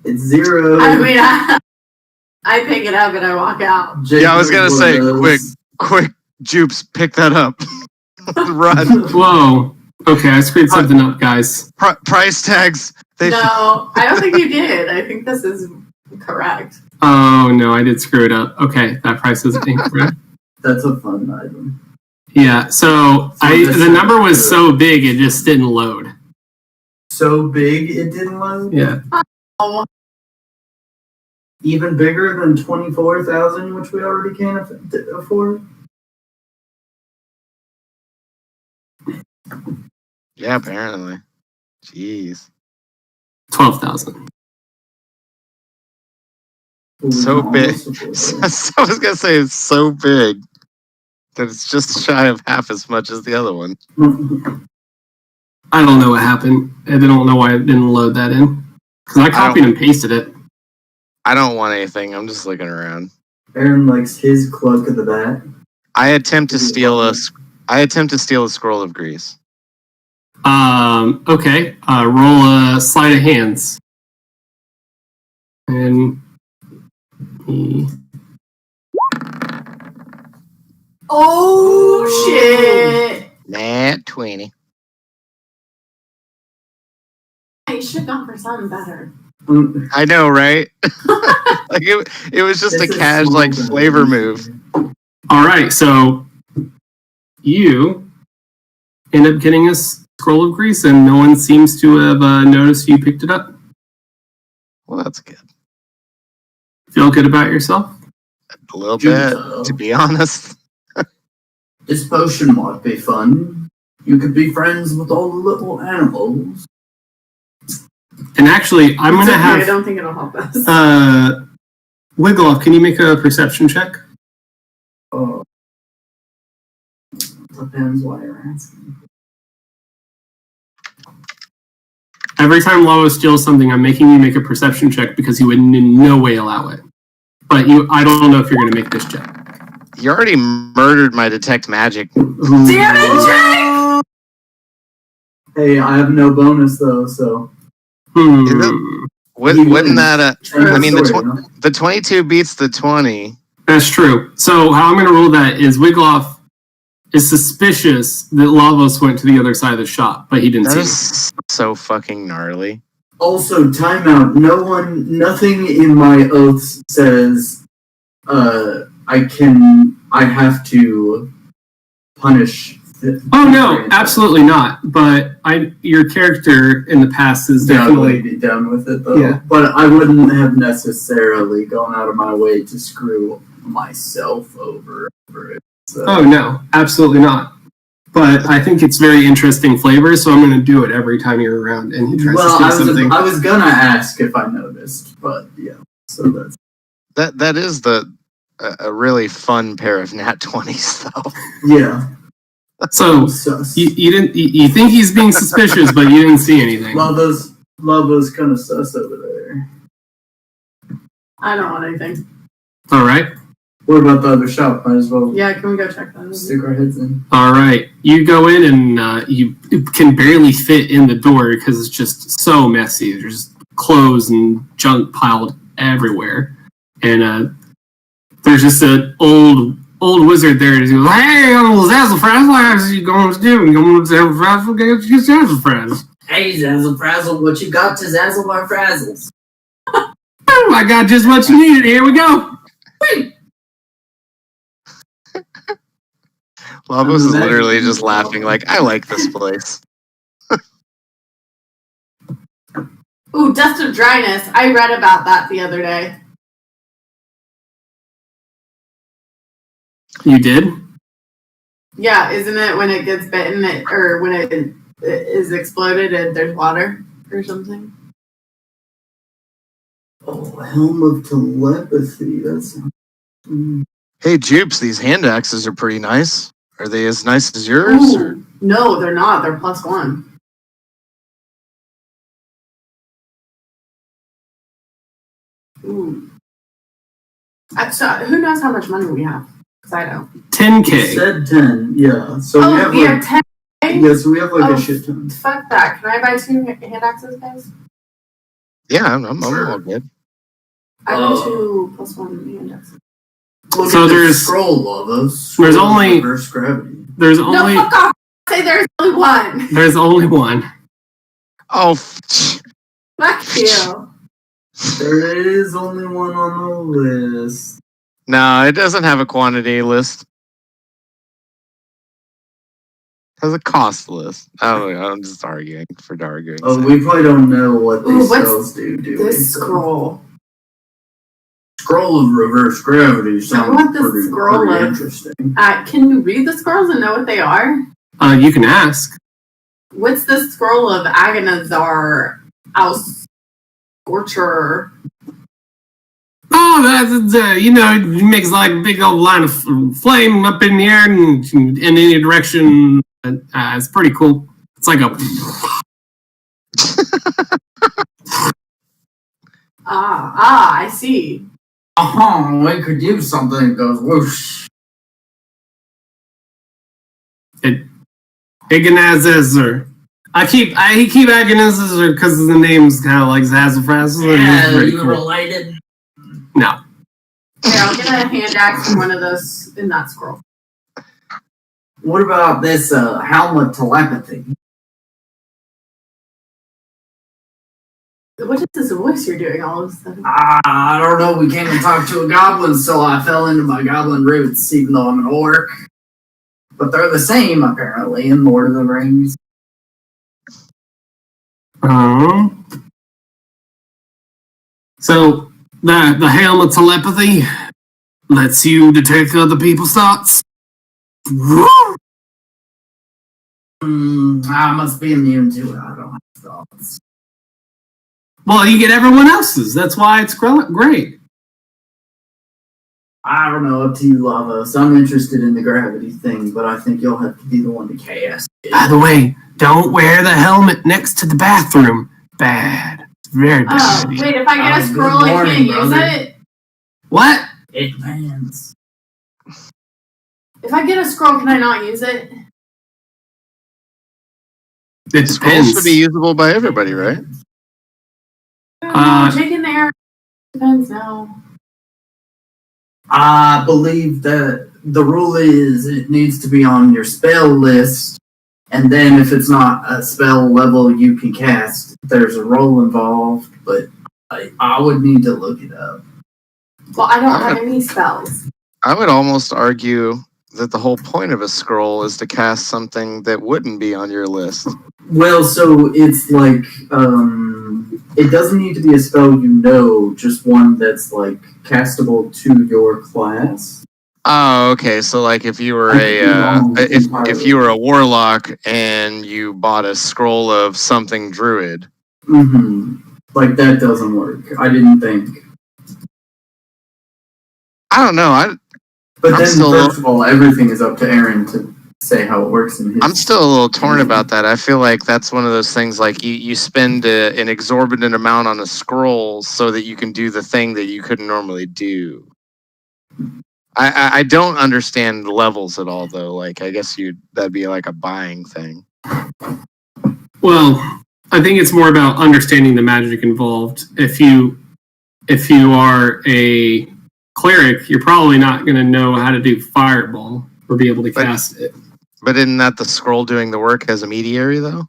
it's 0. I mean, I pick it up and I walk out. Jake Yeah, I was gonna knows say, what it is. quick, Jupes, pick that up. Run. Whoa. Okay, I screwed something up, guys. Price tags. No, I don't think you did. I think this is correct. Oh, no, I did screw it up. Okay, that price is incorrect. That's a fun item. Yeah, so the number was so big it just didn't load. So big it didn't load? Yeah. Oh, Even bigger than 24,000, which we already can't afford? Yeah, apparently. Jeez. 12,000. So We big. almost afford that. So I was gonna say it's so big that it's just shy of half as much as the other one. I don't know what happened. I don't know why it didn't load that in. Because I copied and pasted it. I don't want anything. I'm just looking around. Aaron likes his cloak of the bat. I attempt to steal a scroll of grease. Okay. Roll a sleight of hands. And oh shit! Nat 20. I should have gone for something better. I know, right? Like it was just This a is cash small like though. flavor move. all right, so you end up getting a scroll of grease, and no one seems to have noticed you picked it up. Well, that's good. Feel good about yourself? A little bit, to be honest. This potion might be fun. You could be friends with all the little animals. And actually, I'm It's gonna okay, I have don't think it'll help us. Wiggloff. Can you make a perception check? Oh. Depends why you're asking. Every time Lavo steals something, I'm making you make a perception check because he would in no way allow it. But I don't know if you're going to make this check. You already murdered my detect magic. Damn it, Jake! Hey, I have no bonus though, so. Wouldn't that? True. I mean, the Story, no? the 22 beats the 20. That's true. So how I'm going to rule that is Wiggloff is suspicious that Lavos went to the other side of the shop, but he didn't That see him. is so fucking gnarly. Also, timeout. Nothing in my oaths says, I have to punish. Oh no, absolutely not. But your character in the past is Yeah, I definitely. would be done with it though. Yeah. But I wouldn't have necessarily gone out of my way to screw myself over it. So. Oh no, absolutely not. But I think it's very interesting flavor, so I'm going to do it every time you're around and he tries Well, to steal something. I was gonna ask if I noticed, but yeah. So that's That is a really fun pair of nat 20s though. yeah. So Sus. you think he's being suspicious, but you didn't see anything. Lava's kind of sus over there. I don't want anything. All right. What about the other shop? Might as well Yeah, can we go check that? stick our heads in. All right. You go in and you can barely fit in the door because it's just so messy. There's clothes and junk piled everywhere. And there's just an old wizard there. He's like, "Hey, I'm Zazzlefrazzle. How's you going to do? You going to Zazzlefrazzle? Get your Zazzlefrazzle." Hey, Zazzle-Frazzle, what you got to Zazzle our Frazzles? Oh, I got just what you needed. Here we go. Lavos is literally just laughing like, I like this place. Ooh, Dust of Dryness. I read about that the other day. You did? Yeah, isn't it when it gets bitten, or when it is exploded and there's water or something? Oh, Helm of Telepathy. That's. Hey, Jupes, these hand axes are pretty nice. Are they as nice as yours? Or? Ooh, no, they're not. They're +1. Ooh. So, who knows how much money we have? Because I don't. You 10K. said 10, yeah. So we Oh, have we like. have 10. Yeah, so we have like Oh, a shit ton. Fuck that. Can I buy 2 hand axes, guys? Yeah, I'm all good. I Oh. want 2 +1 hand axes. Look So at the there's- scroll, Lavos. there's Scroll of only- reverse gravity. There's No, only fuck off. Say there's only one. there's only one. Oh, Fuck you. There is only one on the list. no, it doesn't have a quantity list. It has a cost list. I'm just arguing for arguing. Oh, we probably don't know what Ooh, these what's spells do we? This scroll. Scroll of reverse gravity sounds want the pretty scroll of- interesting. Can you read the scrolls and know what they are? You can ask. What's the scroll of Agonazar Scorcher? Oh, that's it makes like a big old line of flame up in the air and in any direction. It's pretty cool. It's like a I see. We could do something that goes whoosh. Agonazar. I keep Agonazar because the name's kind of like Zazzlefrazzle. Yeah, Pretty you cool. related? No. Here, I'll get a hand axe from one of those in that scroll. What about this Helm of Telepathy? What is this voice you're doing all of a sudden? I don't know. We came and talked to a goblin, so I fell into my goblin roots, even though I'm an orc. But they're the same, apparently, in Lord of the Rings. So the Helm of Telepathy lets you detect other people's thoughts. I must be immune to it. I don't have thoughts. Well, you get everyone else's. That's why it's great. I don't know, up to you, Lavos. I'm interested in the gravity thing, but I think you'll have to be the one to cast it. By the way, don't wear the helmet next to the bathroom. Bad. It's very bad. Oh, idea. wait, if I get a Good scroll, I morning, can't use brother. it? What? It depends. If I get a scroll, can I not use it? It Scrolls depends. should be usable by everybody, right? Jake in there. Depends now. I believe that the rule is it needs to be on your spell list, and then if it's not a spell level you can cast, there's a roll involved, but I would need to look it up. Well, I don't have any spells. I would almost argue that the whole point of a scroll is to cast something that wouldn't be on your list. Well, so it's like, it doesn't need to be a spell you know, just one that's like castable to your class. Oh, okay. So, like, if you were I could be wrong if entirely. you were a warlock and you bought a scroll of something druid, Like, that doesn't work. I didn't think. I don't know. But I'm then, still- first of all, everything is up to Aaron to say how it works in his. I'm still a little torn about that. I feel like that's one of those things like you spend an exorbitant amount on a scroll so that you can do the thing that you couldn't normally do. I don't understand the levels at all though. Like I guess that'd be like a buying thing. Well, I think it's more about understanding the magic involved. If you if you are a cleric, you're probably not going to know how to do fireball or be able to But- cast it. But isn't that the scroll doing the work as a mediary, though?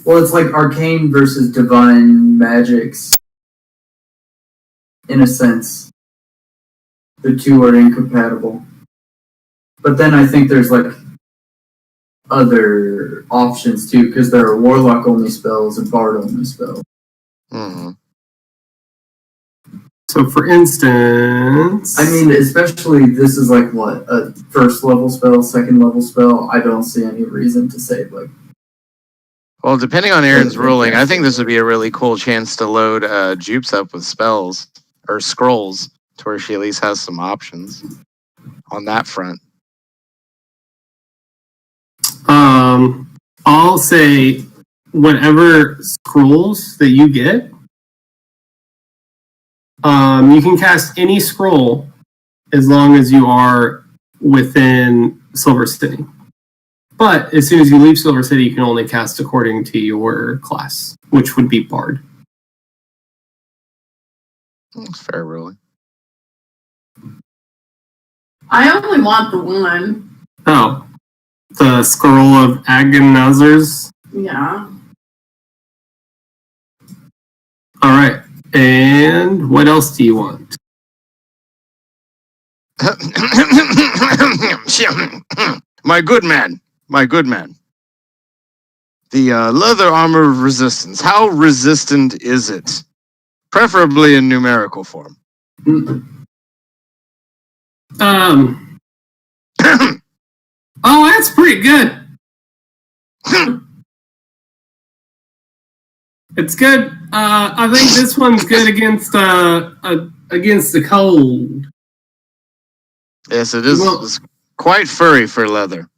Well, it's like arcane versus divine magics. In a sense, the two are incompatible. But then I think there's like other options too, because there are warlock only spells and bard only spells. Hmm. So, for instance, I mean, especially this is like what, a first level spell, second level spell. I don't see any reason to say like Well, depending on Aaron's Yeah, ruling, I yeah. think this would be a really cool chance to load Jupes up with spells or scrolls to where she at least has some options on that front. I'll say whatever scrolls that you get, you can cast any scroll as long as you are within Silver City. But as soon as you leave Silver City, you can only cast according to your class, which would be Bard. That's fair, really. I only want the one. Oh, the Scroll of Agonizers. Yeah. All right. And what else do you want? My good man. The leather armor of resistance. How resistant is it? Preferably in numerical form. Oh, that's pretty good. It's good. I think this one's good against the cold. Yes, it is. Well- It's quite furry for leather.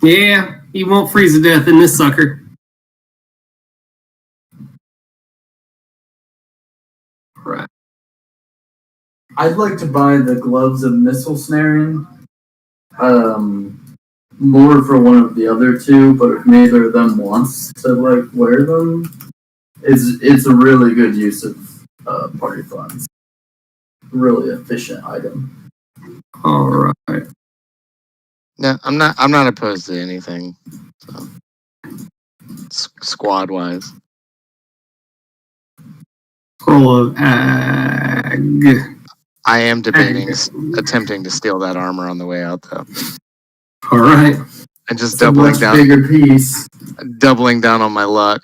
Yeah, you won't freeze to death in this sucker. Right. I'd like to buy the gloves of missile snaring. More for one of the other two, but if neither of them wants to like wear them, it's a really good use of party funds. Really efficient item. All right. No, I'm not opposed to anything. So. Squad wise. Scroll of Ag. I am debating attempting to steal that armor on the way out though. All right. And just It's a doubling much down bigger piece. on my luck.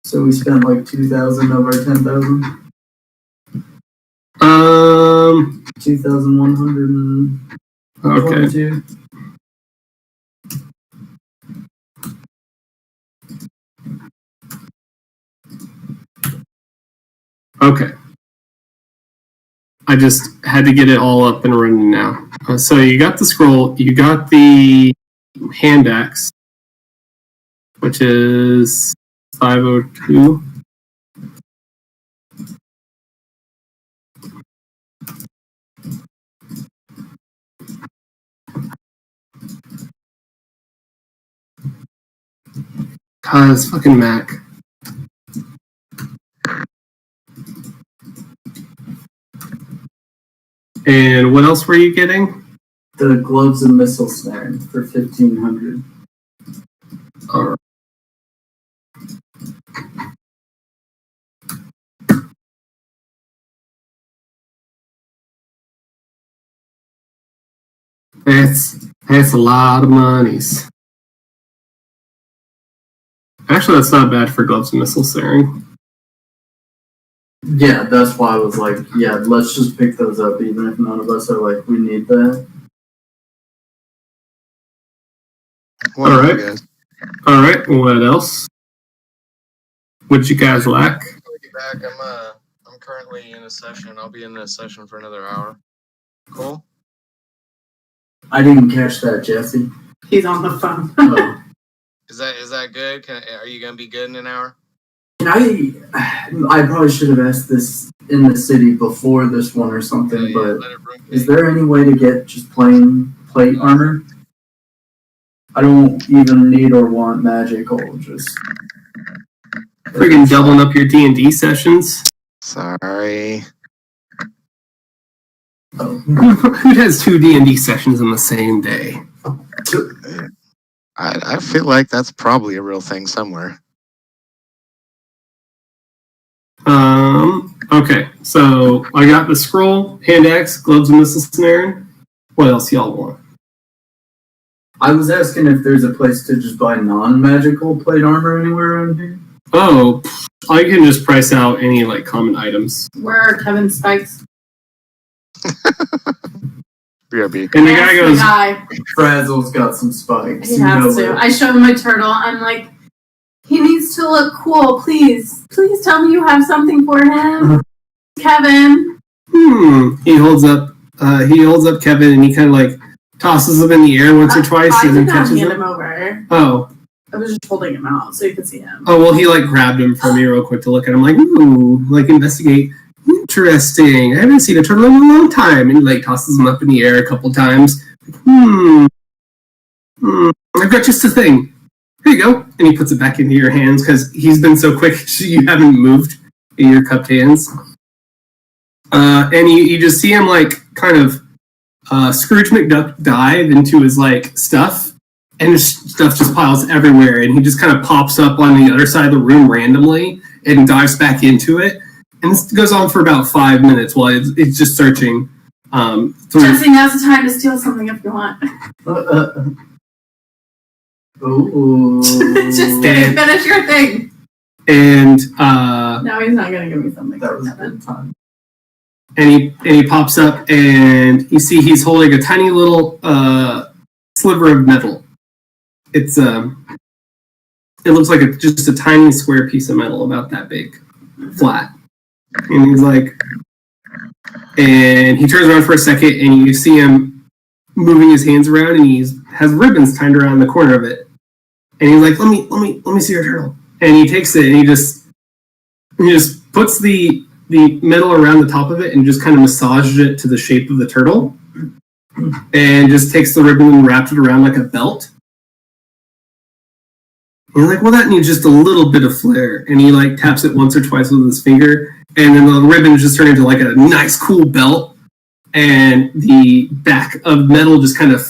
So we spent like 2,000 of our 10,000. 2,122. Okay. Okay. I just had to get it all up and running now. So you got the scroll, you got the hand axe, which is 502. God, it's fucking Mac. And what else were you getting? The gloves and missile snaring for 1,500. All right. That's a lot of monies. Actually, that's not bad for gloves and missile snaring. Yeah, that's why I was like, yeah, let's just pick those up, even if none of us are like, we need that. What All are you right. guys? All right. What else? What'd you guys lack? I'll be back. I'm currently in a session. I'll be in this session for another hour. Cool. I didn't catch that, Jesse. He's on the phone. Oh. Is that good? Are you gonna be good in an hour? Can I probably should have asked this in the city before this one or something, but let it room. is there any way to get just plain plate armor? I don't even need or want magic, or just Friggin' doubling up your D&D sessions. Sorry. Who has 2 D&D sessions in the same day? I feel like that's probably a real thing somewhere. Okay, so I got the scroll, hand axe, gloves, and missile snare. What else y'all want? I was asking if there's a place to just buy non-magical plate armor anywhere around here. Oh, I can just price out any like common items. Where are Kevin's spikes? BRB. And the I guy asked goes, guy. Frazzle's got some spikes. He You has know to. it. I show him my turtle. I'm like, he needs to look cool. Please tell me you have something for him, Kevin. He holds up Kevin and he kind of like tosses him in the air once or twice I and did then not catches hand him. him over. Oh. I was just holding him out so you could see him. Oh, well, he like grabbed him from me real quick to look at him like, ooh, like investigate. Interesting. I haven't seen a turtle in a long time. And he like tosses him up in the air a couple times. I've got just a thing. Here you go. And he puts it back into your hands because he's been so quick you haven't moved in your cupped hands. And you just see him like kind of Scrooge McDuck dive into his like stuff, and his stuff just piles everywhere, and he just kind of pops up on the other side of the room randomly and dives back into it. And this goes on for about 5 minutes while it's just searching through. Jesse, now's the time to steal something if you want. Ooh. Just kidding. Finish your thing. And No, he's not gonna give me something. That was a Kevin. good time. and he pops up, and you see he's holding a tiny little sliver of metal. It's it looks like just a tiny square piece of metal about that big, flat. And he's like, and he turns around for a second, and you see him moving his hands around, and he has ribbons tied around the corner of it. And he's like, let me see your turtle. And he takes it, and he just puts the metal around the top of it and just kind of massages it to the shape of the turtle, and just takes the ribbon and wraps it around like a belt. And you're like, well, that needs just a little bit of flair. And he like taps it once or twice with his finger, and then the ribbon just turned into like a nice, cool belt. And the back of metal just kind of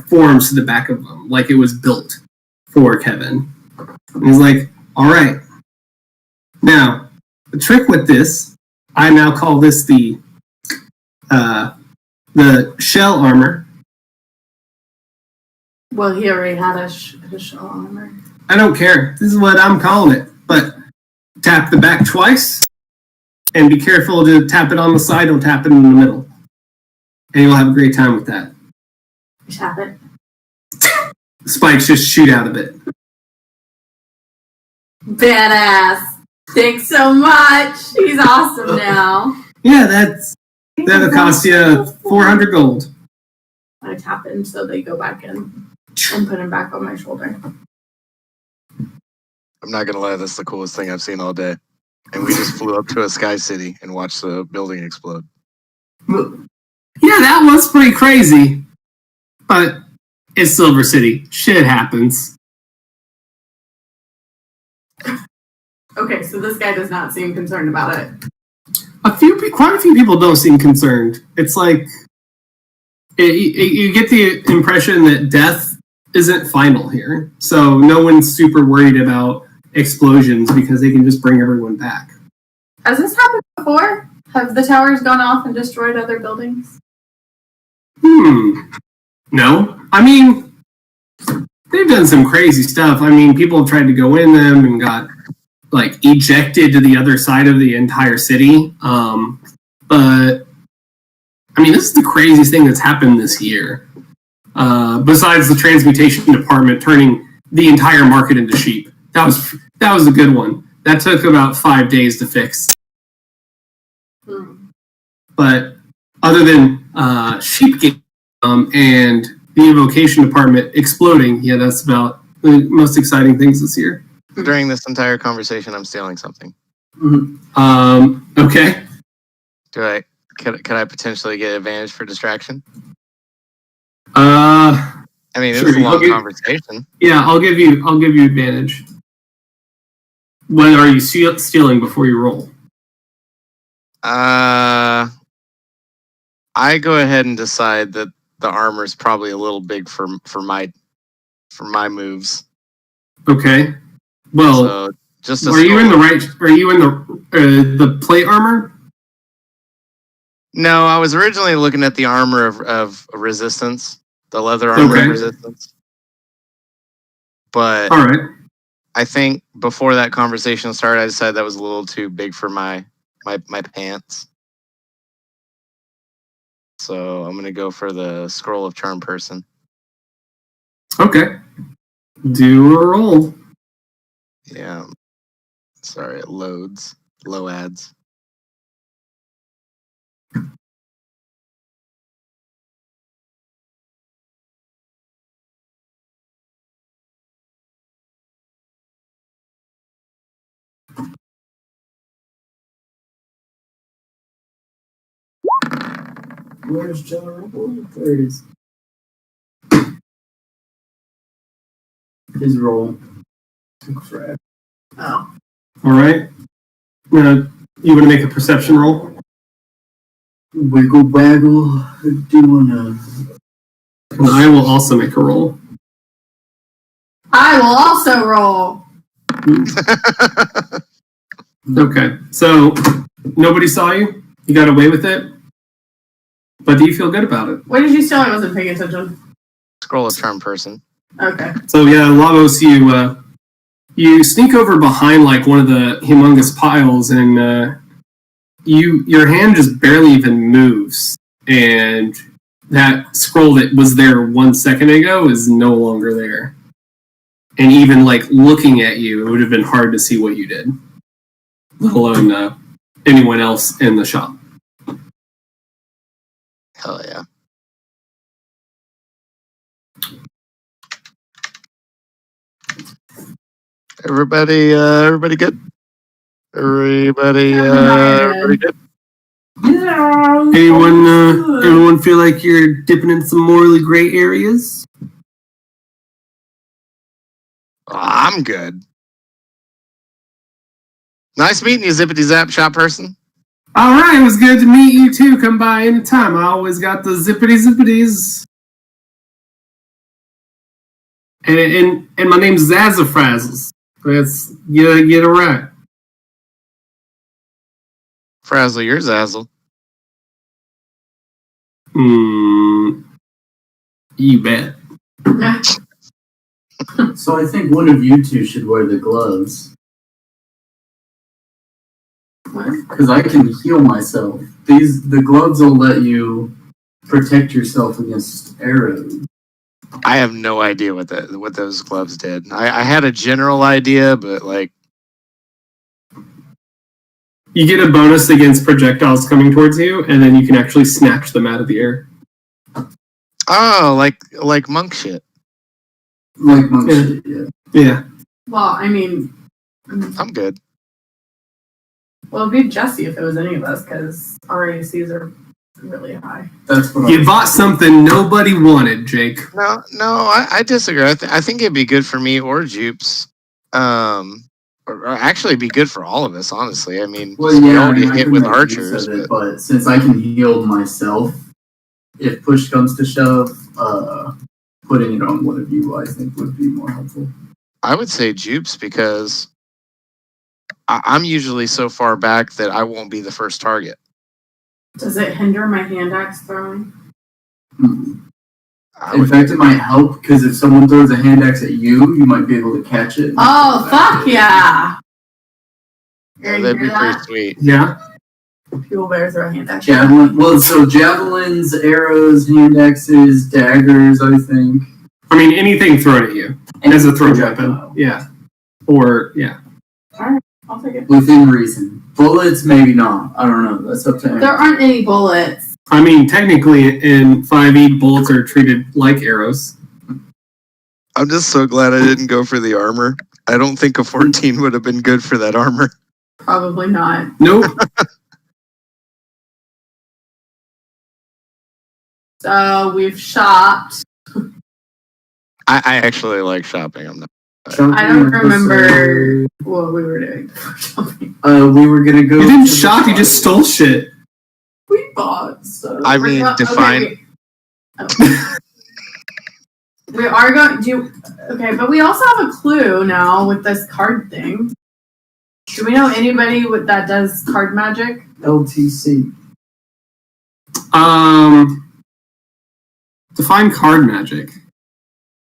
forms to the back of him, like it was built for Kevin. And he's like, all right. Now, the trick with this, I now call this the shell armor. Well, he already had a shell armor. I don't care. This is what I'm calling it. But tap the back twice, and be careful to tap it on the side. Don't tap it in the middle. And you'll have a great time with that. Tap it. The spikes just shoot out of it. Badass. Thanks so much. He's awesome now. Yeah, that'll cost you 400 gold. I tap it so they go back in and put him back on my shoulder. I'm not gonna lie, that's the coolest thing I've seen all day. And we just flew up to a sky city and watched the building explode. Yeah, that was pretty crazy. But it's Silver City. Shit happens. Okay, so this guy does not seem concerned about it. Quite a few people don't seem concerned. It's like you get the impression that death isn't final here, so no one's super worried about explosions because they can just bring everyone back. Has this happened before? Have the towers gone off and destroyed other buildings? No. I mean, they've done some crazy stuff. I mean, people have tried to go in them and got like ejected to the other side of the entire city. But I mean, this is the craziest thing that's happened this year. Besides the transmutation department turning the entire market into sheep. That was a good one. That took about 5 days to fix. But other than Sheepgate and the invocation department exploding, yeah, that's about the most exciting things this year. During this entire conversation, I'm stealing something. Okay. Can I potentially get advantage for distraction? I mean, sure, this is a long okay. conversation. Yeah, I'll give you advantage. What are you stealing before you roll? I go ahead and decide that the armor is probably a little big for my moves. Okay. Well, So just a are you in the skull. right? Are you in the plate armor? No, I was originally looking at the armor of resistance, the leather armor Okay. of resistance. But All right. I think before that conversation started, I decided that was a little too big for my pants. So I'm gonna go for the scroll of charm person. Okay. Do a roll. Yeah. Sorry, it loads. Low ads. Where's General? There he is. His roll took forever. Oh. All right. You want to make a perception roll? Wiggle waggle, doing a. And I will also make a roll. I will also roll. Okay. So nobody saw you. You got away with it. But do you feel good about it? What did you steal? I wasn't paying attention. Scroll of charm person. Okay. So yeah, Lavos, you sneak over behind like one of the humongous piles, and your hand just barely even moves, and that scroll that was there 1 second ago is no longer there. And even like looking at you, it would have been hard to see what you did, let alone anyone else in the shop. Hell yeah. Everybody good? Everybody good? Yeah. Everyone feel like you're dipping in some morally gray areas? Oh, I'm good. Nice meeting you, Zippity Zap shop person. All right, it was good to meet you too. Come by anytime. I always got the zippities. And my name's Zazzafrazzles. Let's get it right. Frazzle, you're Zazzle. You bet. So I think one of you two should wear the gloves. Because I can heal myself. The gloves will let you protect yourself against arrows. I have no idea what those gloves did. I had a general idea, but like You get a bonus against projectiles coming towards you, and then you can actually snatch them out of the air. oh, like monk shit. Like monk Yeah. shit, yeah. Yeah. Well, I mean, I'm good. well, it'd be Jesse if it was any of us, because our ACs are really high. That's what You bought something nobody wanted, Jake. No, I disagree. I think it'd be good for me or Jupes. Or actually be good for all of us, honestly. I mean, Well, we yeah, already I hit can with make use archers, of it, but but since I can heal myself, if push comes to shove, putting it on one of you, I think, would be more helpful. I would say Jupes because I'm usually so far back that I won't be the first target. Does it hinder my hand axe throwing? In fact, it might help because if someone throws a hand axe at you, you might be able to catch it. Oh, fuck yeah! Yeah, You that'd be hear pretty that? sweet. Yeah. People better throw a hand axe. Javelin. Well, so javelins, arrows, hand axes, daggers. I think. I mean, anything thrown at you as a thrown Projectile. weapon. Yeah. Or, yeah. I'll take it. Within reason. Bullets, maybe not. I don't know. That's up to him. There aren't any bullets. I mean, technically, in 5e, bullets are treated like arrows. I'm just so glad I didn't go for the armor. I don't think a 14 would have been good for that armor. Probably not. Nope. So we've shopped. I actually like shopping. I'm not. I don't remember what we were doing before jumping. We were gonna go. You didn't to the shop, you just stole shit. We bought stuff. I mean, define. We are going to. Okay, but we also have a clue now with this card thing. Do we know anybody that does card magic? LTC. Define card magic.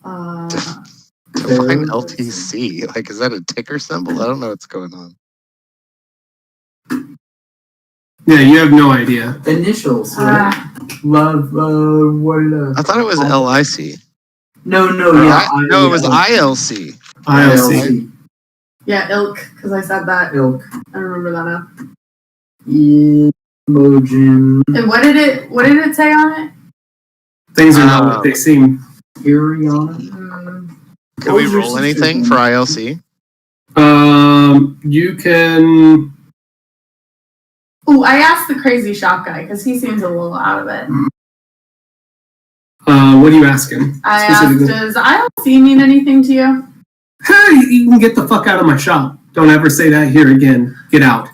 Define LTC. Like, is that a ticker symbol? I don't know what's going on. Yeah, you have no idea. Initials, right? Love, what? I thought it was LIC. No, No, it was ILC. ILC. Yeah, ilk, because I said that. Ilk. I remember that now. Emojin. And what did it say on it? Things are not what they seem. Iriana. Can we roll anything for ILC? You can. Oh, I asked the crazy shop guy because he seems a little out of it. What are you asking? I asked, does ILC mean anything to you? Hey, you can get the fuck out of my shop. Don't ever say that here again. Get out.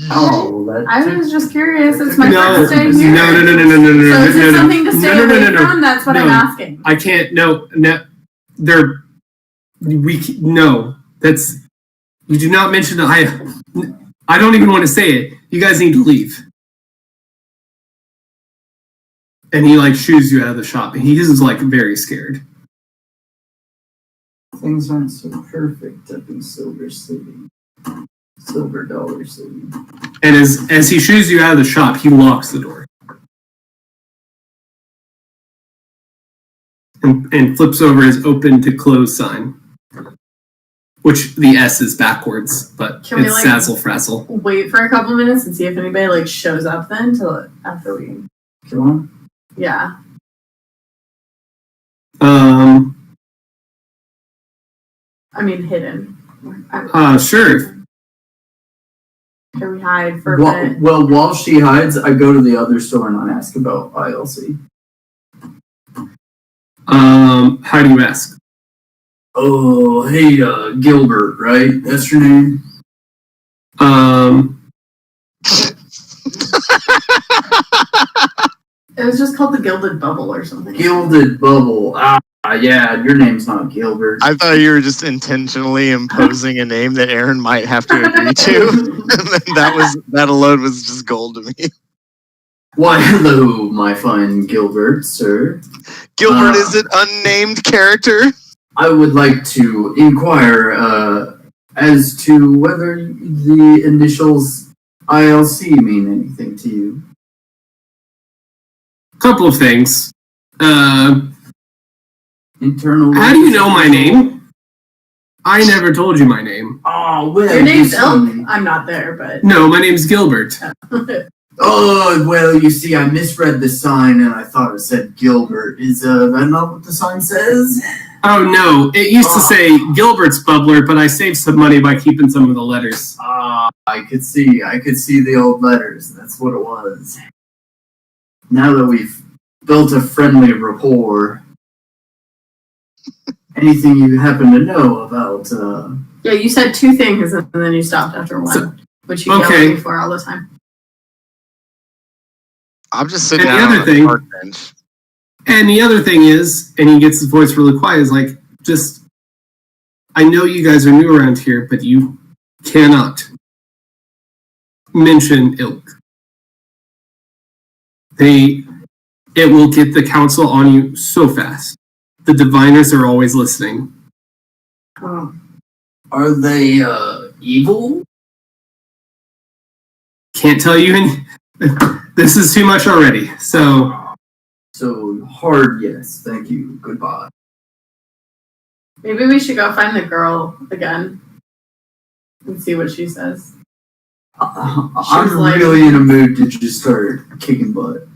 Oh, I was just curious. It's my No, first day here. no. So is it no. something to stay No. away from? That's what I'm No. asking. I can't. No. No. That's. You do not mention that. I don't even want to say it. You guys need to leave. And he like shoos you out of the shop. And he is like very scared. things aren't so perfect up in Silver City. Silver Dollar City. And as he shoos you out of the shop, he locks the door. And flips over his open to close sign. Which the S is backwards, but Can we, it's like, Sazzle Frazzle. Wait for a couple minutes and see if anybody like shows up then till after we. Come on. Yeah. I mean, hidden. Sure. Can we hide for a minute? Well, while she hides, I go to the other store and I ask about ILC. How do you ask? Oh, hey, Gilbert, right? That's your name? It was just called the Gilded Bubble or something. Gilded Bubble. Yeah, your name's not Gilbert. I thought you were just intentionally imposing a name that Aaron might have to agree to. And then that alone was just gold to me. Why, hello, my fine Gilbert, sir. Gilbert is an unnamed character. I would like to inquire as to whether the initials ILC mean anything to you. Couple of things. Internal. How do you know my name? I never told you my name. Oh, well. Your name's you Elk? see- I'm not there, but. No, my name's Gilbert. Oh, well, you see, I misread the sign and I thought it said Gilbert. Is that not what the sign says? Oh no, it used to say Gilbert's Bubbler, but I saved some money by keeping some of the letters. I could see the old letters. That's what it was. Now that we've built a friendly rapport, anything you happen to know about, Yeah, you said two things and then you stopped after one, which you yell at me for all the time. I'm just sitting And the down other on thing- the park bench. And the other thing is, and he gets his voice really quiet, is like, I know you guys are new around here, but you cannot mention Ilk. It will get the council on you so fast. The diviners are always listening. Oh. are they, evil? Can't tell you any. This is too much already. So, So, hard yes, thank you, goodbye. Maybe we should go find the girl again and see what she says. I'm like- really in a mood to just start kicking butt.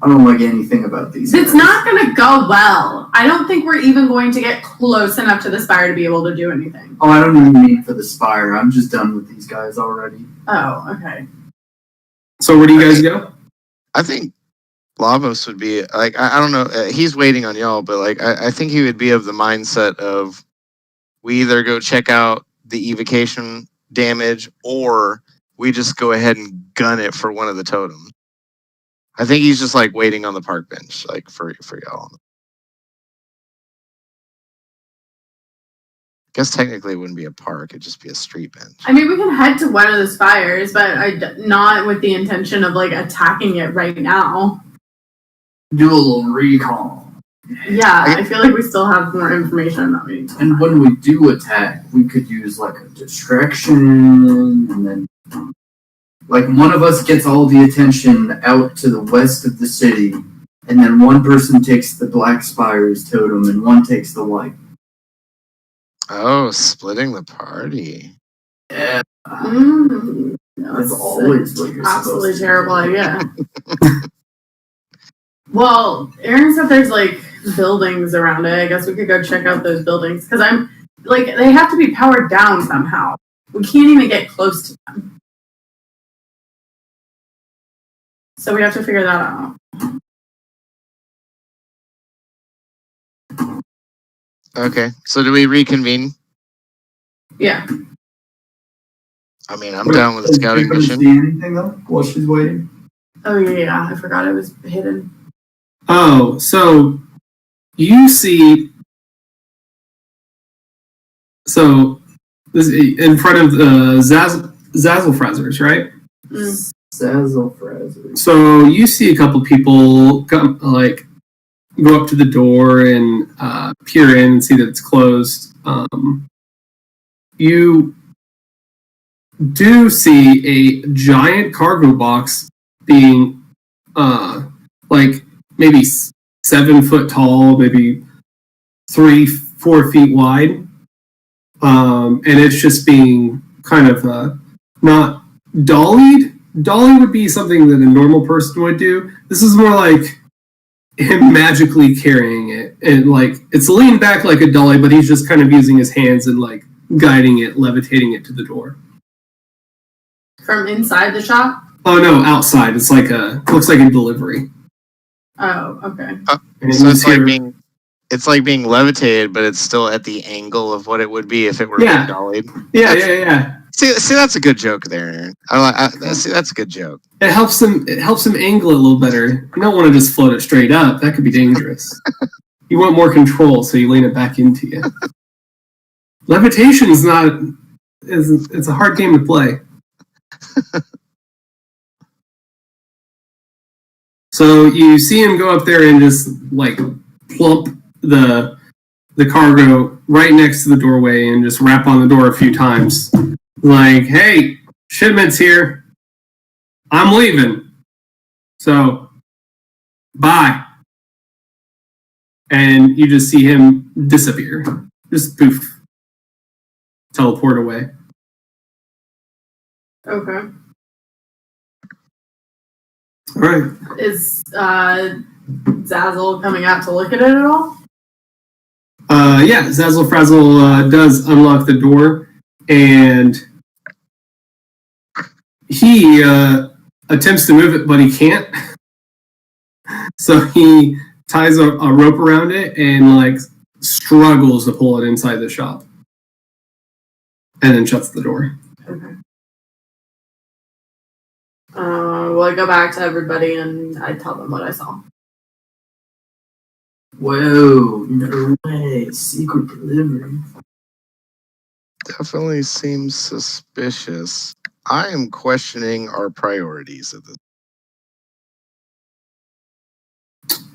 I don't like anything about these. It's guys. not going to go well. I don't think we're even going to get close enough to the spire to be able to do anything. Oh, I don't even need for the spire. I'm just done with these guys already. Oh, okay. where do you guys go? I think Lavos would be like, I don't know. He's waiting on y'all, but like, I think he would be of the mindset of we either go check out the evocation damage or we just go ahead and gun it for one of the totems. I think he's just like waiting on the park bench, like for y'all. I guess technically it wouldn't be a park; it'd just be a street bench. I mean, we can head to one of the spires, but not with the intention of like attacking it right now. Do a little recon. Yeah, I feel like we still have more information that we need to And when we do attack, we could use like a distraction, and then like one of us gets all the attention out to the west of the city, and then one person takes the Black Spire's totem, and one takes the white. Oh, splitting the party. Yeah, that's that's always what you're absolutely supposed to terrible do. idea. Well, Aaron said there's like buildings around it. I guess we could go check out those buildings because I'm like they have to be powered down somehow. We can't even get close to them, so we have to figure that out. Okay, so do we reconvene? Yeah. I mean, I'm down with a scouting Anybody mission. see anything though while she's waiting? Oh yeah. I forgot it was hidden. Oh, so you see. So this in front of the Zazzlefrazzers, right? Mm. Zazzlefrazzers. So you see a couple people come, like, go up to the door and peer in and see that it's closed. You do see a giant cargo box being, like, maybe 7 foot tall, maybe 3-4 feet wide, and it's just being kind of not dollied. Dolly would be something that a normal person would do. This is more like him magically carrying it, and like it's leaned back like a dolly, but he's just kind of using his hands and like guiding it, levitating it to the door. From inside the shop? Oh no, outside. It's like looks like a delivery. Oh, okay. And So you it's like hear- it's like being levitated, but it's still at the angle of what it would be if it were Yeah. being dollied. yeah. See, that's a good joke there, Aaron. See, that's a good joke. It helps him angle it a little better. You don't want to just float it straight up. That could be dangerous. You want more control, so you lean it back into you. Levitation is not. It's a hard game to play. So you see him go up there and just like plump the cargo right next to the doorway and just rap on the door a few times. Like, hey, shipment's here. I'm leaving. So, bye. And you just see him disappear. Just poof. Teleport away. Okay. All right. Is Zazzle coming out to look at it at all? Yeah, Zazzlefrazzle does unlock the door, and he attempts to move it, but he can't. So he ties a rope around it and like struggles to pull it inside the shop, and then shuts the door. Okay. Well, I go back to everybody and I tell them what I saw. Whoa, no way. Secret delivery. Definitely seems suspicious. I am questioning our priorities at this.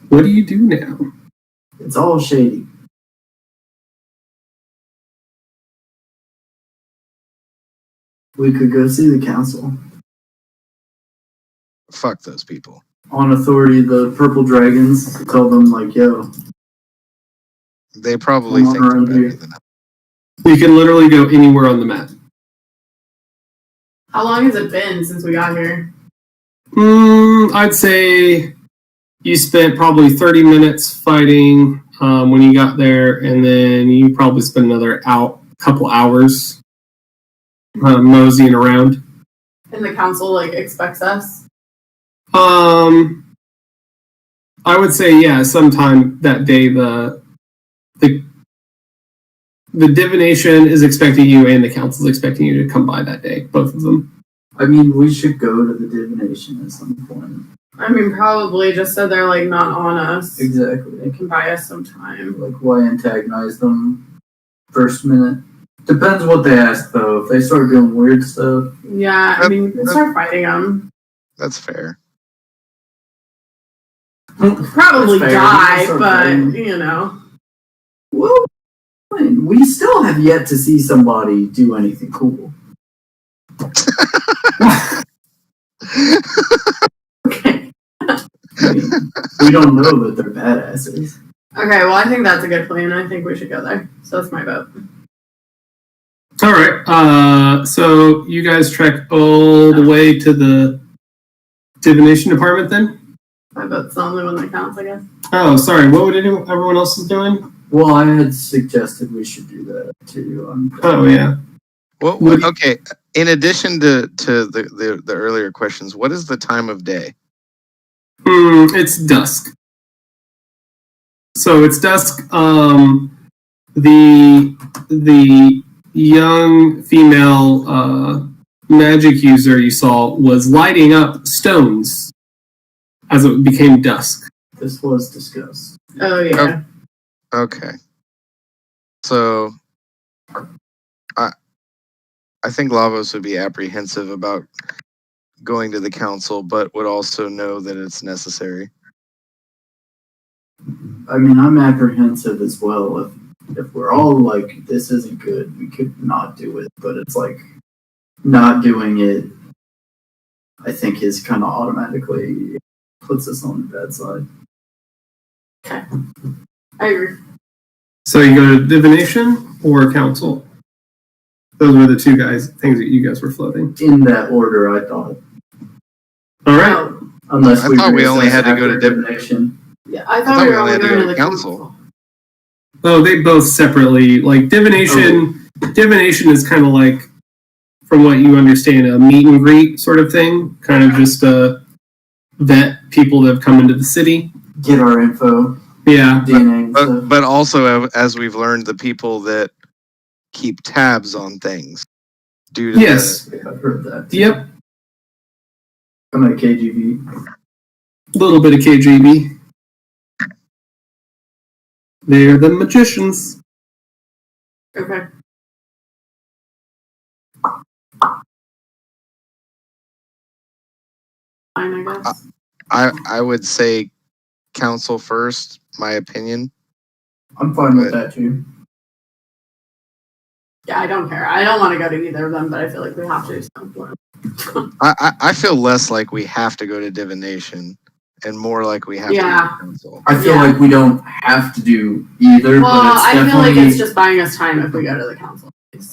What do you do now? It's all shady. We could go see the council. Fuck those people. On authority, the Purple Dragons, tell them, like, yo, They probably Come on think they're around better here. than us. You can literally go anywhere on the map. How long has it been since we got here? I'd say you spent probably 30 minutes fighting when you got there, and then you probably spent another couple hours moseying around. And the council like expects us? I would say, yeah, sometime that day the divination is expecting you and the council is expecting you to come by that day, both of them. I mean, we should go to the divination at some point. I mean, probably just so they're like not on us. They Exactly. can buy us some time. Like, why antagonize them first minute? Depends what they ask, though. If they start doing weird stuff, Yeah, I mean, we can start fighting them. That's fair. Probably That's fair. die, We can start but fighting. you know. well, fine. We still have yet to see somebody do anything cool. Okay. I mean, we don't know that they're badasses. Okay, well, I think that's a good plan. I think we should go there. So that's my vote. All right. So you guys trek all the way to the divination department then? My vote's the only one that counts, I guess. Oh, sorry. What would everyone else is doing? Well, I had suggested we should do that too. Oh, yeah. What, okay. In addition to the earlier questions, what is the time of day? It's dusk. So it's dusk. The young female magic user you saw was lighting up stones as it became dusk. This was discussed. Oh, yeah. Okay. So, I think Lavos would be apprehensive about going to the council, but would also know that it's necessary. I mean, I'm apprehensive as well. If we're all like, this isn't good, we could not do it. But it's like, not doing it, I think, is kind of automatically puts us on the bad side. I agree. So you go to divination or council? Those were the two things that you guys were floating. In that order, I thought. All right. Oh, Unless I thought we only reassess had to go to after divination. yeah, I thought we were only going to the council. Oh, they both separately. Like divination. Divination is kind of like, from what you understand, a meet and greet sort of thing. Kind of just vet people that have come into the city. Get our info, Yeah. DNA and stuff. But also, as we've learned, the people that keep tabs on things due to Yes. I've heard that. Yep. I'm at KGB. A little bit of KGB. They're the magicians. Okay. Fine, I guess. I would say council first, my opinion. I'm fine with that too. Yeah, I don't care. I don't want to go to either of them, but I feel like we have to. So. I feel less like we have to go to divination and more like we have to go Yeah. to council. I feel Yeah. like we don't have to do either, Well, but it's I feel definitely. like it's just buying us time if we go to the council.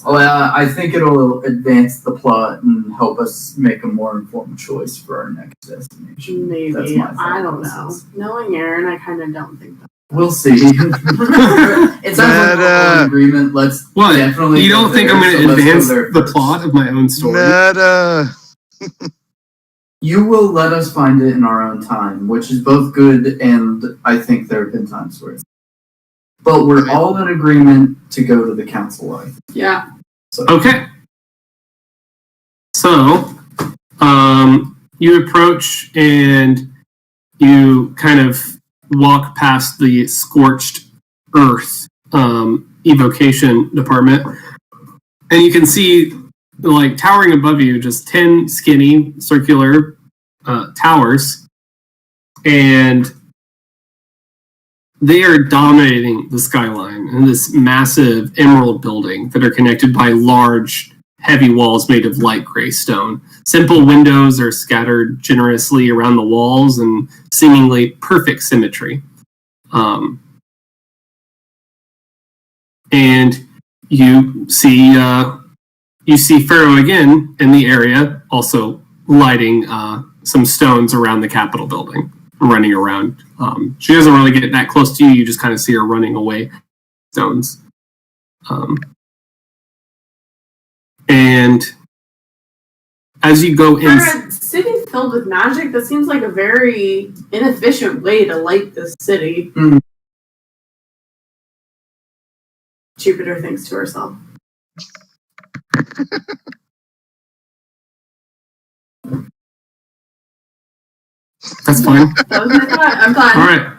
I think it'll advance the plot and help us make a more informed choice for our next destination. That's Maybe. my thought I don't know. process. Knowing Aaron, I kind of don't think that. We'll see. It sounds like we're all in agreement. Let's What? definitely. You go don't think there, I'm going so to let's go advance there the first. plot of my own story? Meta. You will let us find it in our own time, which is both good and I think there have been times where it's. But we're all in agreement to go to the council. I think. Yeah. Okay. So, you approach and you kind of walk past the scorched earth evocation department, and you can see, like, towering above you, just 10 skinny circular towers, and they are dominating the skyline in this massive emerald building that are connected by large, heavy walls made of light gray stone. Simple windows are scattered generously around the walls in seemingly perfect symmetry. And you see Pharaoh again in the area, also lighting some stones around the Capitol building, running around. She doesn't really get that close to you. You just kind of see her running away stones. And as you go in. For a city filled with magic, that seems like a very inefficient way to light this city. Hmm. Jupiter thinks to herself. That's fine. That was my thought. I'm All fine. right.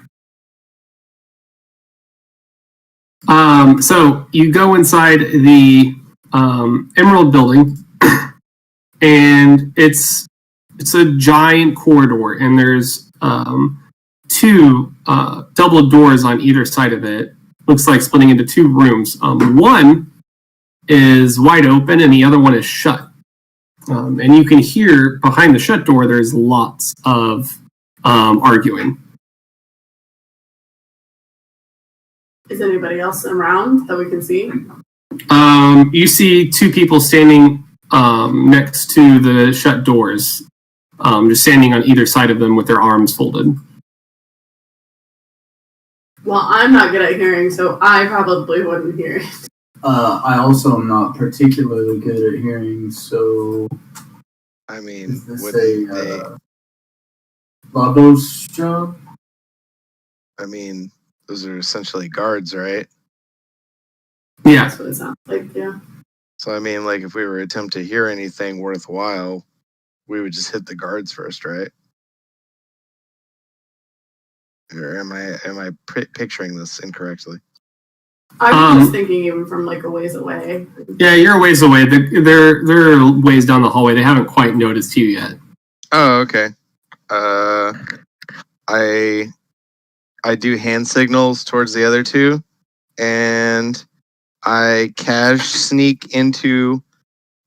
So you go inside the Emerald Building, and it's a giant corridor, and there's two double doors on either side of it. Looks like splitting into two rooms. One is wide open, and the other one is shut. And you can hear behind the shut door. There's lots of arguing. Is anybody else around that we can see? You see two people standing next to the shut doors, just standing on either side of them with their arms folded. Well, I'm not good at hearing, so I probably wouldn't hear it. I also am not particularly good at hearing, so I mean, is this wouldn't a Labo's job? I mean, those are essentially guards, right? Yeah. That's what it sounds like, yeah. So I mean, like, if we were to attempt to hear anything worthwhile, we would just hit the guards first, right? Or am I picturing this incorrectly? I was just thinking even from like a ways away. Yeah, you're a ways away. They're ways down the hallway. They haven't quite noticed you yet. Oh, okay. I do hand signals towards the other two, and I cash sneak into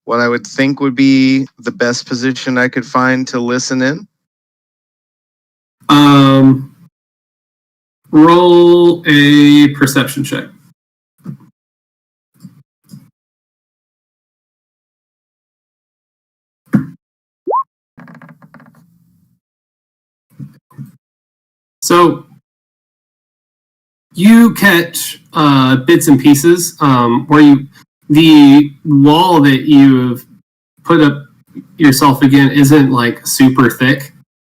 what I would think would be the best position I could find to listen in. Roll a perception check. So you catch bits and pieces where the wall that you've put up yourself again isn't like super thick,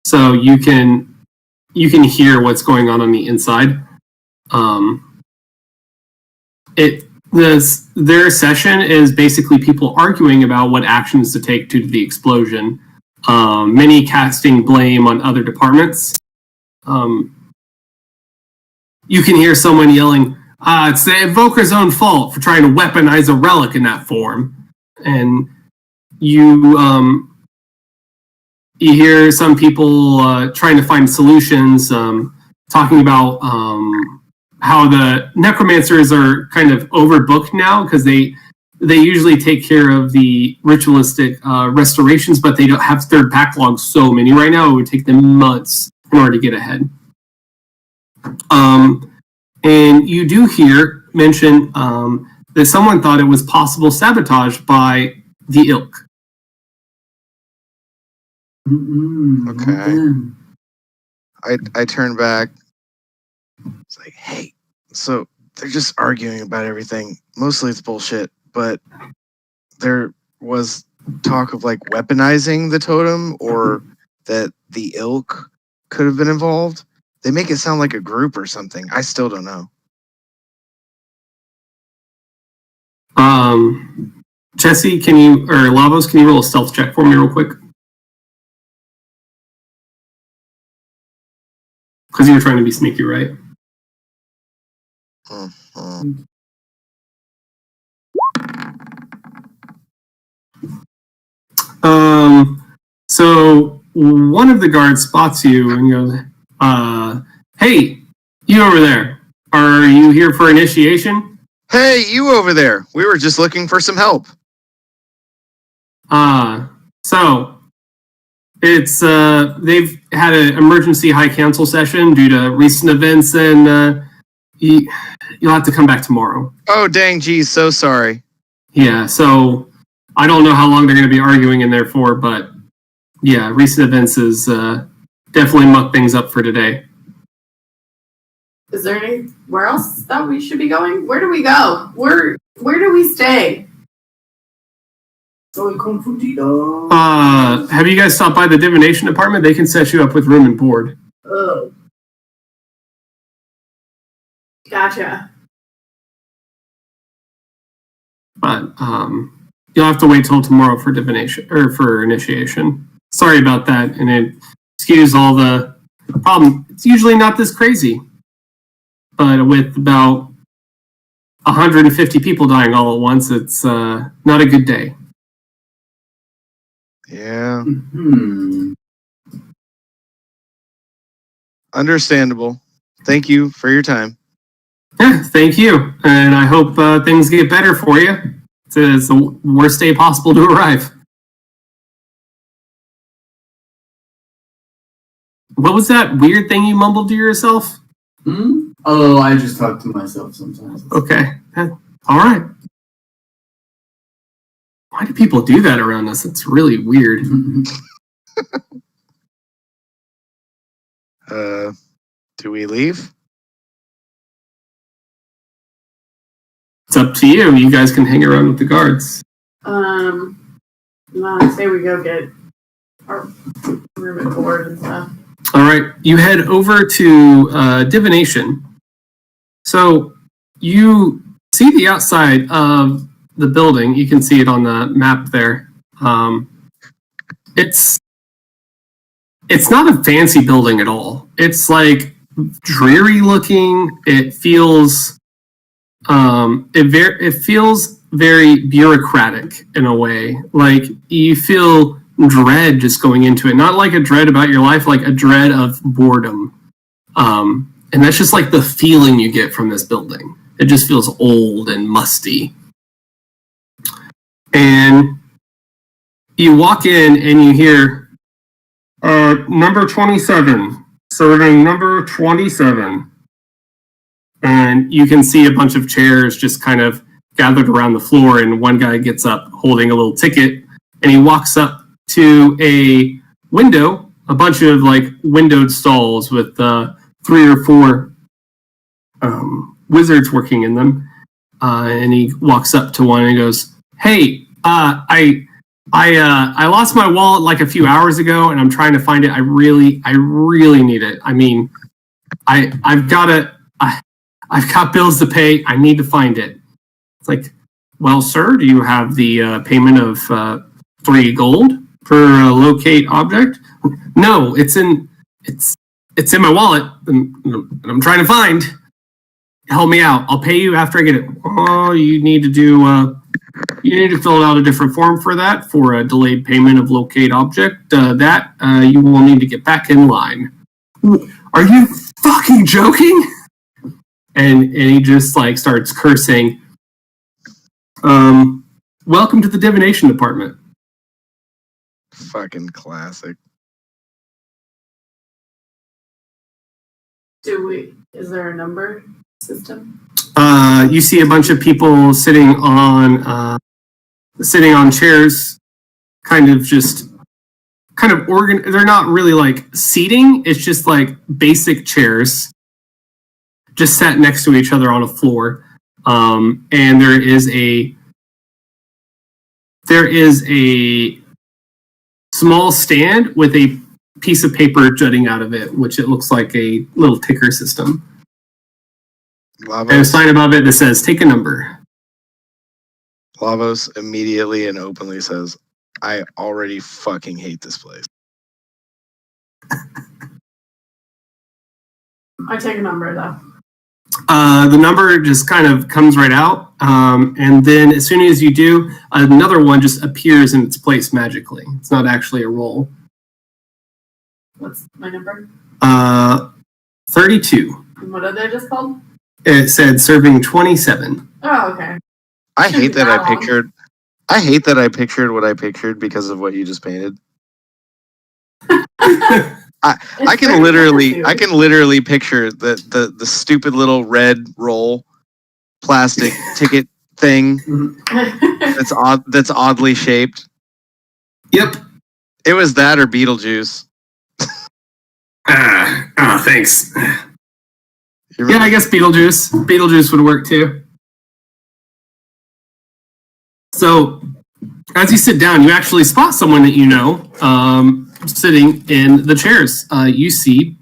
so you can hear what's going on the inside. Their session is basically people arguing about what actions to take due to the explosion. Many casting blame on other departments. You can hear someone yelling, it's the Evoker's own fault for trying to weaponize a relic in that form. And you hear some people trying to find solutions, talking about how the necromancers are kind of overbooked now because they usually take care of the ritualistic restorations, but they don't have their backlog so many right now. It would take them months in order to get ahead. And you do hear mention that someone thought it was possible sabotage by the Ilk. Okay. I turn back. It's like, hey, so they're just arguing about everything. Mostly it's bullshit, but there was talk of like weaponizing the totem or that the Ilk could have been involved. They make it sound like a group or something. I still don't know. Jesse, Lavos, can you roll a stealth check for me real quick? Because you were trying to be sneaky, right? So one of the guards spots you and goes, hey, you over there. Are you here for initiation? Hey, you over there. We were just looking for some help. So it's they've had an emergency high council session due to recent events, and you'll have to come back tomorrow. Oh, dang, geez, so sorry. Yeah, so I don't know how long they're going to be arguing in there for, but yeah, recent events is definitely mucked things up for today. Is there anywhere else that we should be going? Where do we go? Where do we stay? Soy confundido. Have you guys stopped by the divination department? They can set you up with room and board. Oh. Gotcha. But you'll have to wait till tomorrow for divination or for initiation. Sorry about that, and it excuse all the problem. It's usually not this crazy, but with about 150 people dying all at once, it's not a good day. Yeah, Hmm. understandable. Thank you for your time. Yeah, thank you, and I hope things get better for you. It's the worst day possible to arrive. What was that weird thing you mumbled to yourself? Oh, I just talk to myself sometimes. Okay, all right. Why do people do that around us? It's really weird. Do we leave? It's up to you. You guys can hang around with the guards. I say we go get our room and board and stuff. All right, you head over to divination. So you see the outside of the building. You can see it on the map there. It's not a fancy building at all. It's like dreary looking. It feels it feels very bureaucratic in a way. Like you feel dread just going into it. Not like a dread about your life, like a dread of boredom. And that's just like the feeling you get from this building. It just feels old and musty. And you walk in and you hear number 27, serving number 27. And you can see a bunch of chairs just kind of gathered around the floor, and one guy gets up holding a little ticket, and he walks up to a window, a bunch of like windowed stalls with 3 or 4 wizards working in them. And he walks up to one and he goes, "Hey, I lost my wallet like a few hours ago, and I'm trying to find it. I really need it. I mean, I've got bills to pay. I need to find it." It's like, "Well, sir, do you have the payment of 3 gold per locate object?" "No, it's in my wallet, and I'm trying to find. Help me out. I'll pay you after I get it." "Oh, you need to fill out a different form for that, for a delayed payment of locate object. You will need to get back in line." "Are you fucking joking?" And he just like starts cursing. Welcome to the divination department. Fucking classic. Is there a number system? You see a bunch of people sitting on chairs, kind of they're not really like seating. It's just like basic chairs, just sat next to each other on a floor. And there is a small stand with a piece of paper jutting out of it, which it looks like a little ticker system. And a sign above it that says, "Take a number." Lavos immediately and openly says, "I already fucking hate this place." I take a number though. The number just kind of comes right out, and then as soon as you do, another one just appears in its place magically. It's not actually a roll. What's my number? 32. And what are they just called? It said serving 27. Oh, okay. I Shouldn't hate be that that I long. pictured what I pictured because of what you just painted. I can literally picture the stupid little red roll plastic ticket thing that's oddly shaped. Yep. It was that or Beetlejuice. Thanks. You Yeah, I guess Beetlejuice would work too. So as you sit down, you actually spot someone that you know sitting in the chairs. You see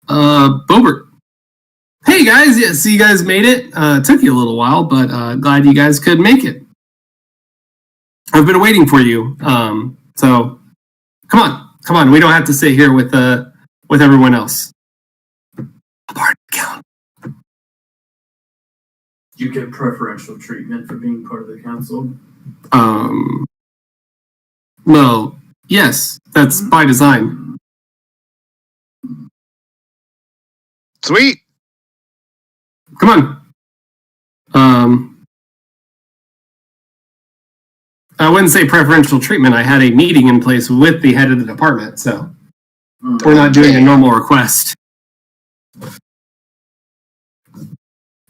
Bobert. Hey guys, yeah, so you guys made it. Took you a little while, but glad you guys could make it. I've been waiting for you. So come on. We don't have to sit here with everyone else. Count. You get preferential treatment for being part of the council. Well, yes, that's by design. Sweet. Come on. I wouldn't say preferential treatment. I had a meeting in place with the head of the department, so we're not doing a normal request.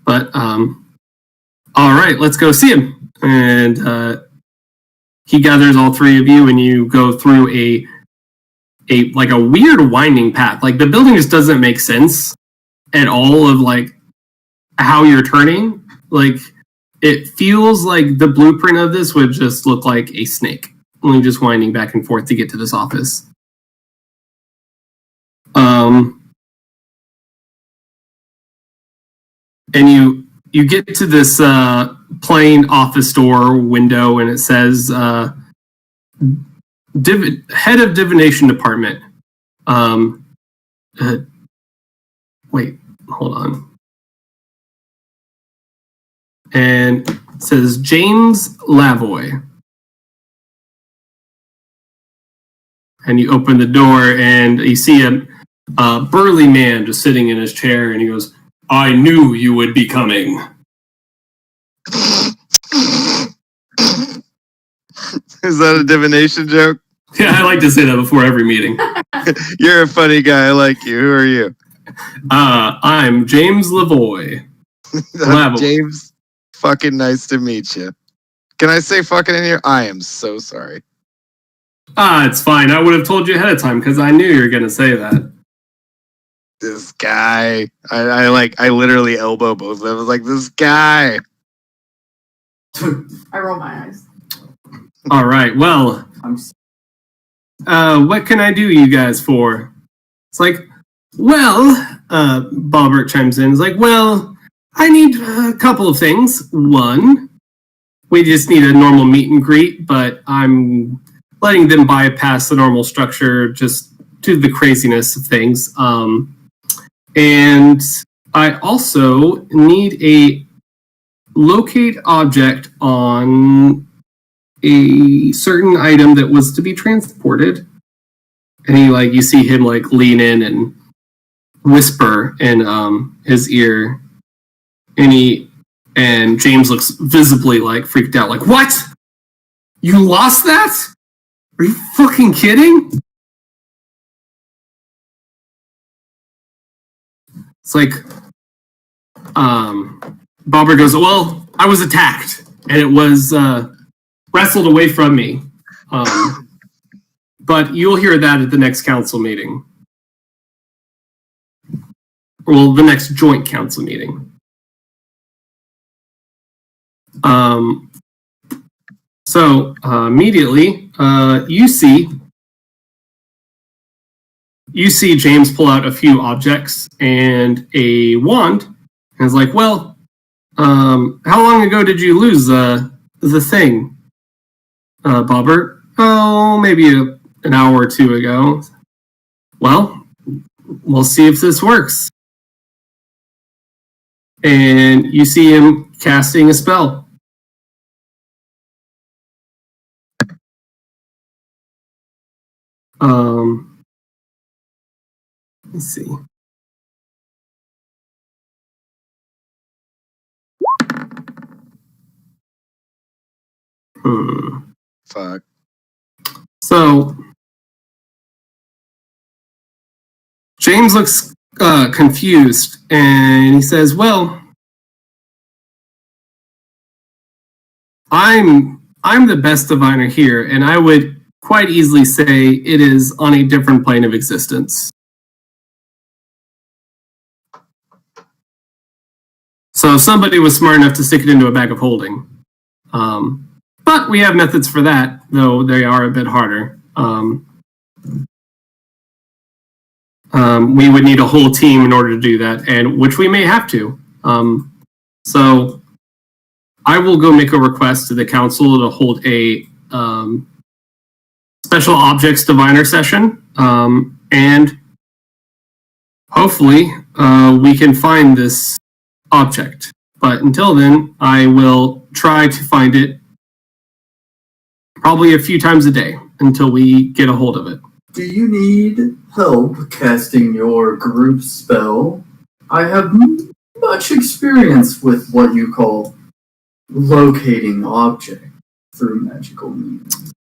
But, all right, let's go see him. And he gathers all three of you, and you go through a weird winding path. Like, the building just doesn't make sense at all of, like, how you're turning. Like, it feels like the blueprint of this would just look like a snake, only just winding back and forth to get to this office. And you get to this plain office door window, and it says head of divination department. Wait, hold on. And it says James Lavoy. And you open the door, and you see a burly man just sitting in his chair, and he goes, "I knew you would be coming." Is that a divination joke? Yeah, I like to say that before every meeting. You're a funny guy. I like you. Who are you? I'm James Lavoy. Lavoy. James, fucking nice to meet you. Can I say fucking in here? I am so sorry. It's fine. I would have told you ahead of time because I knew you were going to say that. This guy. I literally elbow both of them. I was like, this guy. I roll my eyes. All right. Well, what can I do you guys for? It's like, well, Bobbert chimes in. It's like, well, I need a couple of things. One, we just need a normal meet and greet, but I'm letting them bypass the normal structure just due to the craziness of things. And I also need a locate object on a certain item that was to be transported. And you see him lean in and whisper in his ear. And James looks visibly freaked out. Like, what? You lost that? Are you fucking kidding? It's like, Bobber goes, well, I was attacked, and it was wrestled away from me. But you'll hear that at the next council meeting. Well, the next joint council meeting. So immediately, you see James pull out a few objects and a wand, and is like, well, how long ago did you lose the thing, Bobbert? Oh, maybe an hour or two ago. Well, we'll see if this works. And you see him casting a spell. Let's see. Fuck. So James looks confused, and he says, well, I'm the best diviner here, and I would quite easily say it is on a different plane of existence. So if somebody was smart enough to stick it into a bag of holding, But we have methods for that, though they are a bit harder. We would need a whole team in order to do that, and which we may have to. So I will go make a request to the council to hold a special objects diviner session, and hopefully we can find this object. But until then, I will try to find it probably a few times a day until we get a hold of it. Do you need help casting your group spell? I have much experience with what you call locating objects through magical means.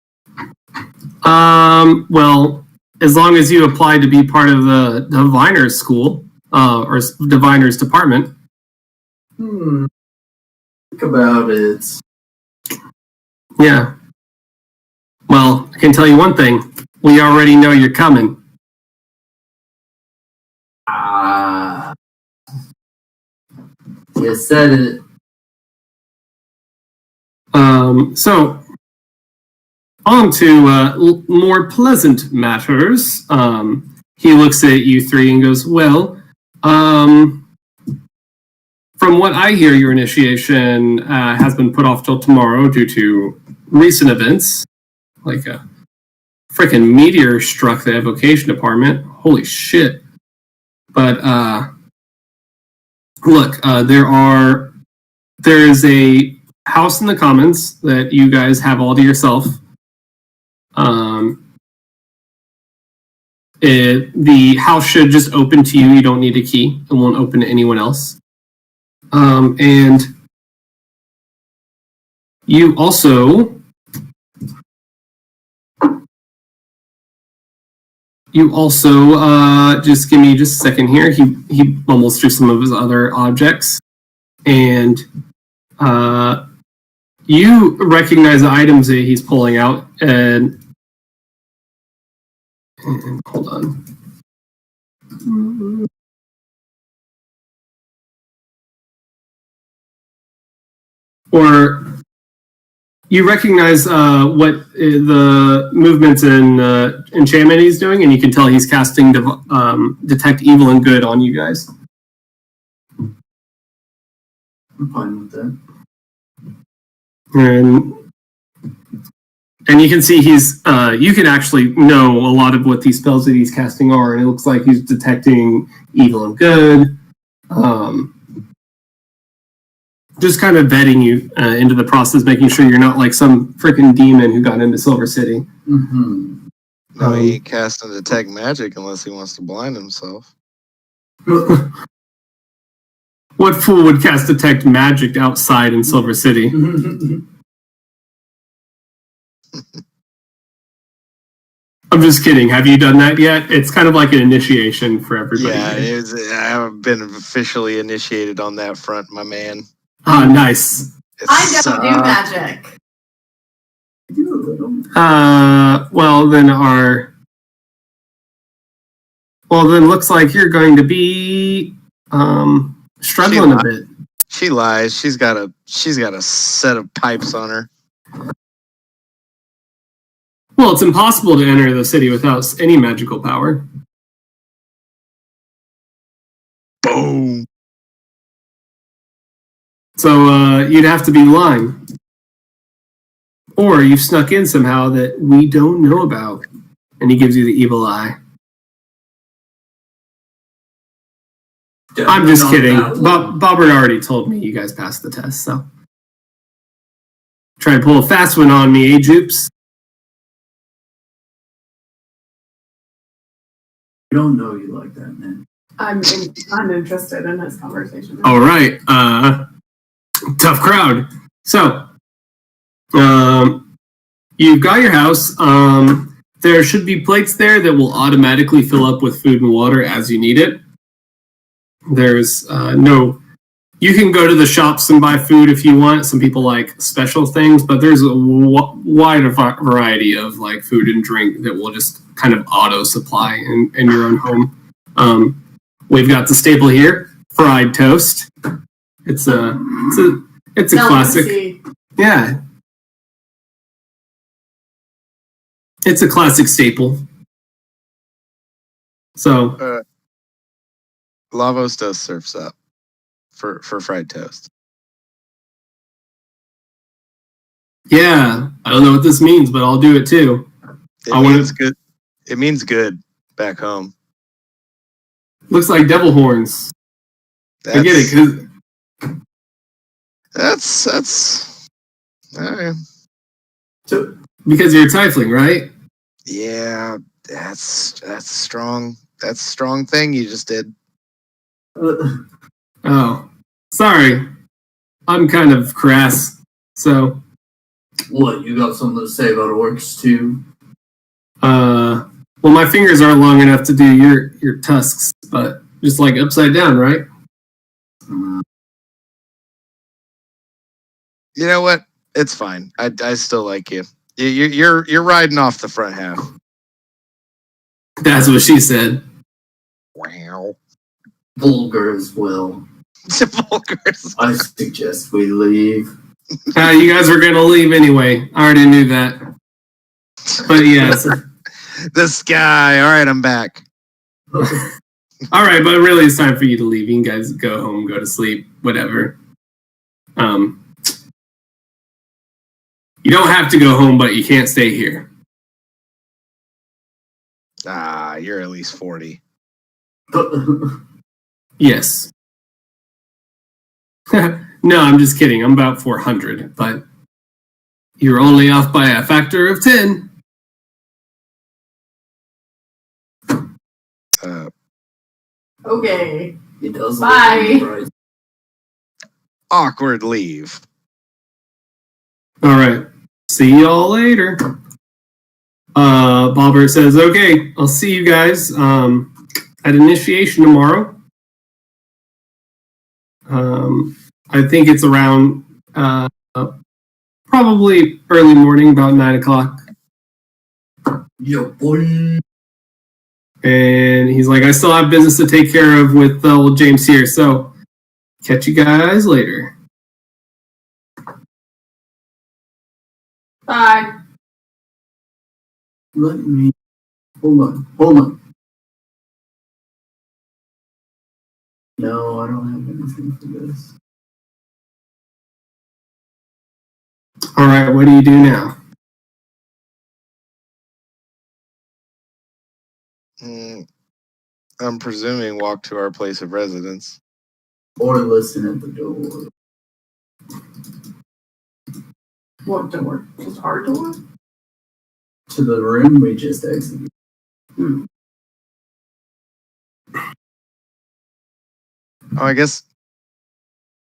Well, as long as you apply to be part of the diviners school, or diviners department. Think about it. Yeah. Well, I can tell you one thing. We already know you're coming. You said it. So, on to more pleasant matters. He looks at you three and goes, well, from what I hear, your initiation has been put off till tomorrow due to recent events, like a freaking meteor struck the evocation department. Holy shit. But, look, there's a house in the Commons that you guys have all to yourself. The house should just open to you. You don't need a key. It won't open to anyone else. And you also just give me just a second here. He bumbles through some of his other objects, and you recognize the items that he's pulling out, and hold on. Or you recognize what the movements and enchantment he's doing, and you can tell he's casting detect evil and good on you guys. I'm fine with that. And you can see he's you can actually know a lot of what these spells that he's casting are, and it looks like he's detecting evil and good. Just kind of vetting you into the process, making sure you're not like some freaking demon who got into Silver City. Mm-hmm. No, he ain't casting detect magic unless he wants to blind himself. What fool would cast detect magic outside in Silver City? I'm just kidding. Have you done that yet? It's kind of like an initiation for everybody. Yeah, I haven't been officially initiated on that front, my man. Ah, nice. I don't do magic. Well then looks like you're going to be struggling a bit. She lies. She's got a set of pipes on her. Well, it's impossible to enter the city without any magical power. Boom. So you'd have to be lying. Or you've snuck in somehow that we don't know about. And he gives you the evil eye. I'm just kidding. Bobbert already told me you guys passed the test, so. Try to pull a fast one on me, eh, Joops? I don't know you like that, man. I'm interested in this conversation. All right. Tough crowd. So, you've got your house. There should be plates there that will automatically fill up with food and water as you need it. There's you can go to the shops and buy food if you want. Some people like special things, but there's a wide variety of like food and drink that will just kind of auto supply in your own home. We've got the staple here, fried toast. It's a classic. Yeah. It's a classic staple. So, Lavos does surfs up for fried toast. yeah, I don't know what this means, but I'll do it too. It I wanna- means good. It means good back home. Looks like devil horns. I get it, 'cause That's. All right. So, because you're a tiefling, right? Yeah, that's strong. That's a strong thing you just did. Oh, sorry. I'm kind of crass. So, what, you got something to say about orcs too? well, my fingers aren't long enough to do your tusks, but just like upside down, right? You know what? It's fine. I still like you. You're riding off the front half. That's what she said. Wow. Vulgar as well. Vulgars. I suggest we leave. You guys were gonna leave anyway. I already knew that. But yes. This guy. All right, I'm back. All right, but really, it's time for you to leave. You guys go home, go to sleep, whatever. You don't have to go home, but you can't stay here. Ah, you're at least 40. Yes. No, I'm just kidding. I'm about 400, but you're only off by a factor of 10. Okay. He does Bye. look right. Awkward leave. All right. See y'all later. Bobbert says, okay, I'll see you guys at initiation tomorrow. I think it's around probably early morning, about 9 o'clock. Yo, boy. And he's like, I still have business to take care of with old James here, so catch you guys later. Bye. Let me. Hold on. No, I don't have anything for this. All right, what do you do now? I'm presuming walk to our place of residence. Or listen at the door. What door? Just our door? To the room we just exited. Oh, I guess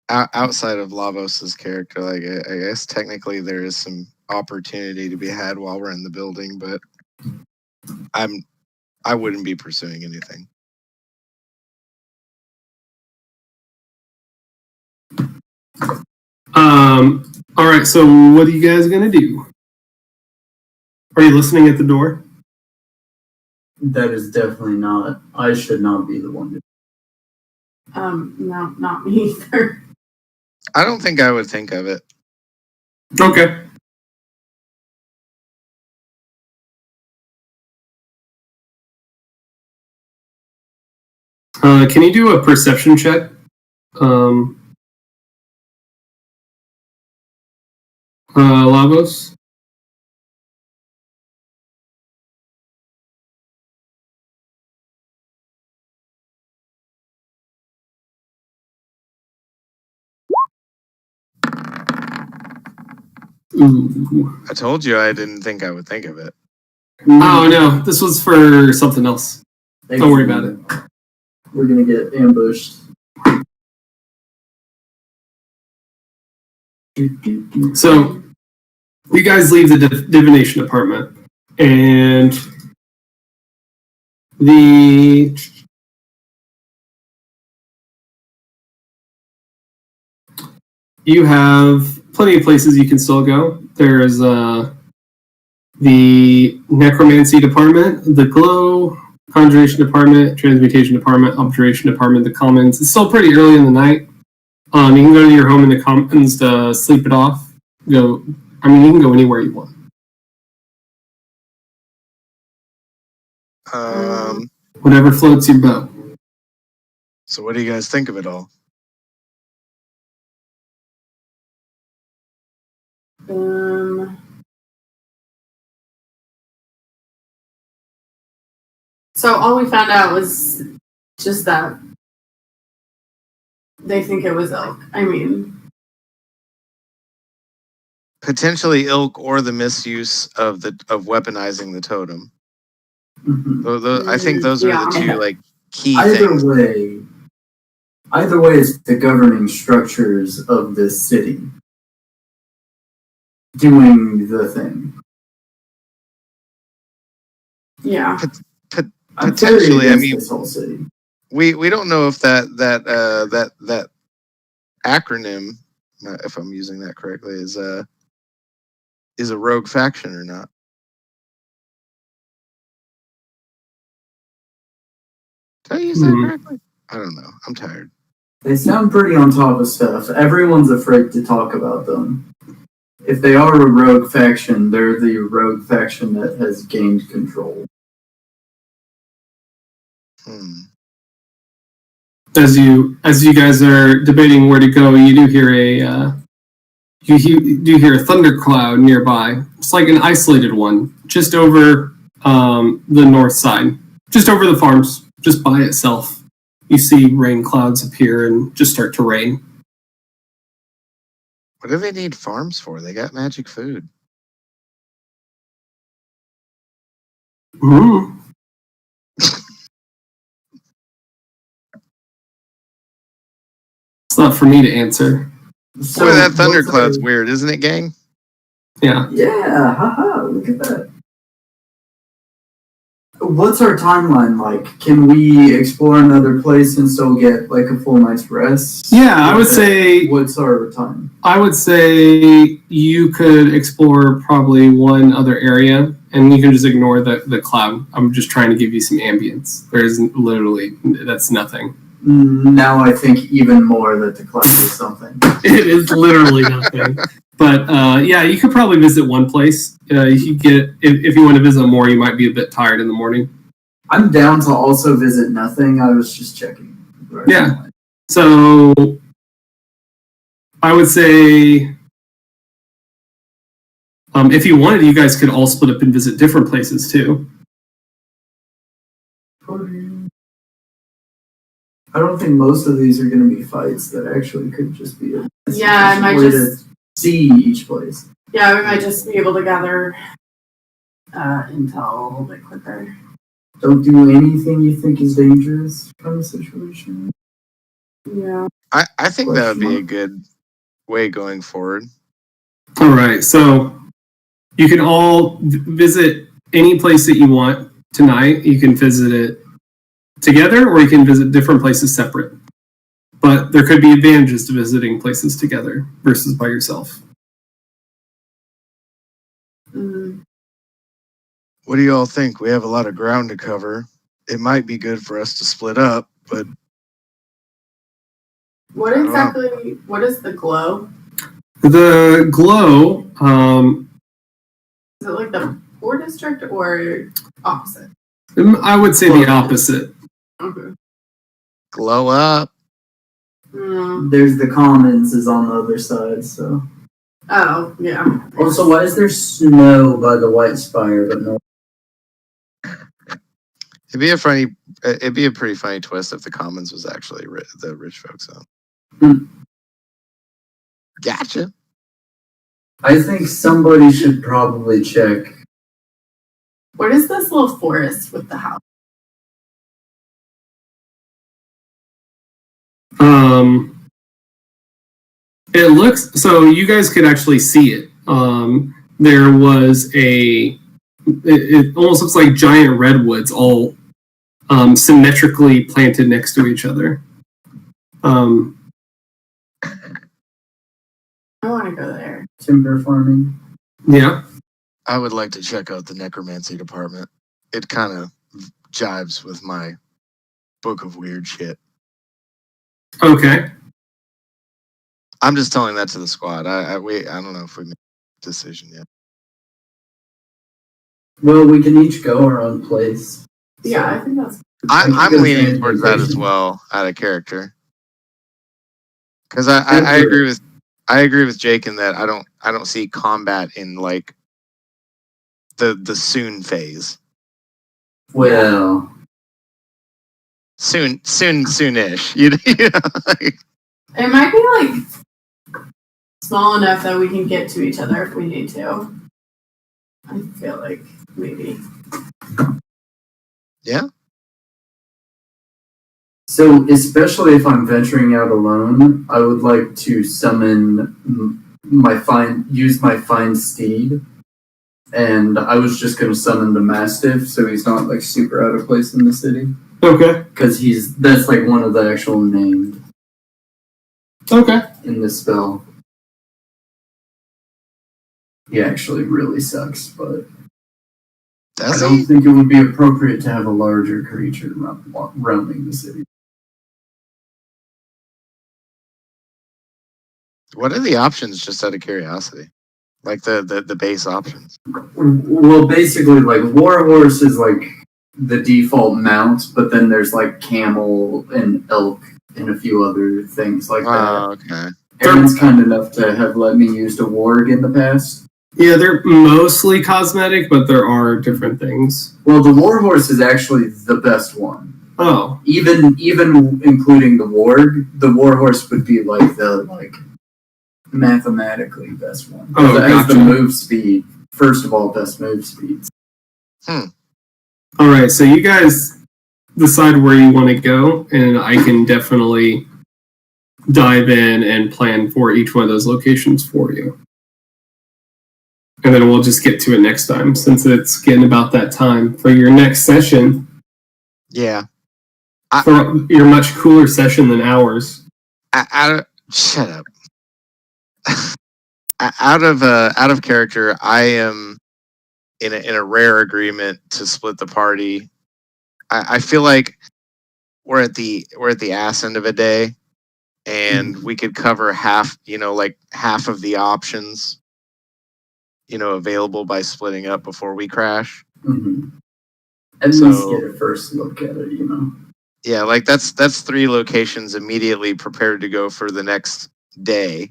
outside of Lavos's character, like I guess technically there is some opportunity to be had while we're in the building, but I wouldn't be pursuing anything. All right, so what are you guys gonna do? Are you listening at the door? That is definitely not. I should not be the one to. No, not me either. I don't think I would think of it. Okay. Can you do a perception check? Lavos? Ooh. I told you I didn't think I would think of it. Oh no, this was for something else. Don't worry about it. We're gonna get ambushed. So, you guys leave the divination apartment, and you have plenty of places you can still go. There's the necromancy department, the glow, conjuration department, transmutation department, objuration department, the commons. It's still pretty early in the night. You can go to your home in the commons to sleep it off. You can go anywhere you want. Whatever floats your boat. So what do you guys think of it all? So all we found out was just that they think it was elk. I mean, Potentially ilk or the misuse of weaponizing the totem. Mhm. I think those are the Yeah. two like key things. Either way, it's the governing structures of this city doing the thing. yeah. I'm Potentially, very I against mean, this whole city. we don't know if that acronym, if I'm using that correctly, is a rogue faction or not. Did I use that correctly? I don't know. I'm tired. They sound pretty on top of stuff. Everyone's afraid to talk about them. If they are a rogue faction, they're the rogue faction that has gained control. As you guys are debating where to go, you do hear a thundercloud nearby. It's like an isolated one, just over the north side, just over the farms, just by itself. You see rain clouds appear and just start to rain. What do they need farms for? They got magic food. Mm. It's not for me to answer. So Boy, that what's thundercloud's our- weird, isn't it, gang? Yeah. Yeah, haha, look at that. What's our timeline like? Can we explore another place and still get like a full night's rest? Yeah, I would say What's our time? you could explore probably one other area, and you can just ignore the cloud. I'm just trying to give you some ambience. There's literally that's nothing. Now I think even more that the cloud is something. It is literally nothing. But yeah, you could probably visit one place. You could get if you want to visit more, you might be a bit tired in the morning. I'm down to also visit nothing. I was just checking. Yeah. So I would say if you wanted, you guys could all split up and visit different places too. I don't think most of these are going to be fights. That actually could just be a Yeah, I might way just. to see each place. Yeah, we might just be able to gather intel a little bit quicker. Don't do anything you think is dangerous kind of situation. Yeah. I think that would be a good way going forward. All right, so you can all visit any place that you want tonight. You can visit it together, or you can visit different places separate. But there could be advantages to visiting places together versus by yourself. Mm. What do you all think? We have a lot of ground to cover. It might be good for us to split up, but What exactly? What is the glow? The glow, Is it like the poor district or opposite? I would say the opposite. Okay. glow up. There's the commons is on the other side, so. Oh, yeah. Also, why is there snow by the White Spire but no? It'd be a pretty funny twist if the Commons was actually the rich folks zone. Gotcha. I think somebody should probably check. What is this little forest with the house? It looks so. You guys could actually see it. There was it almost looks like giant redwoods, all symmetrically planted next to each other. I want to go there. Timber farming. Yeah. I would like to check out the necromancy department. It kind of jives with my book of weird shit. Okay. I'm just telling that to the squad. I don't know if we made a decision yet. Well, we can each go our own place. Yeah, I think that's. I'm Good leaning towards that as transmutation. well, out of character. Because I agree with Jake in that I don't see combat in like the soon phase. Well, Soonish. You know, like, It might be like small enough that we can get to each other if we need to. I feel like maybe. yeah. So, especially if I'm venturing out alone, I would like to summon use my find steed, and I was just going to summon the mastiff, so he's not like super out of place in the city, Okay. because that's like one of the actual named Okay. in the spell. He actually really sucks, but I Does don't he? think it would be appropriate to have a larger creature roaming the city. What are the options, just out of curiosity? Like the base options. Well, basically, like warhorse is like the default mount, but then there's like camel and elk and a few other things like that. Oh, okay. Aaron's kind enough to have let me use a warg in the past. Yeah, they're mostly cosmetic, but there are different things. Well, the warhorse is actually the best one. Oh, Even including the warg, the warhorse would be like the mathematically best one. Oh, As the gotcha. move speed, first of all, best move speeds. all right. So you guys decide where you want to go, and I can definitely dive in and plan for each one of those locations for you. And then we'll just get to it next time, since it's getting about that time for your next session. Yeah. For your much cooler session than ours. Shut up. Out of character, I am in a rare agreement to split the party. I feel like we're at the ass end of a day, and we could cover half of the options, available by splitting up before we crash. Mm-hmm. At So- least get a first look at it, Yeah, like that's 3 locations immediately prepared to go for the next day.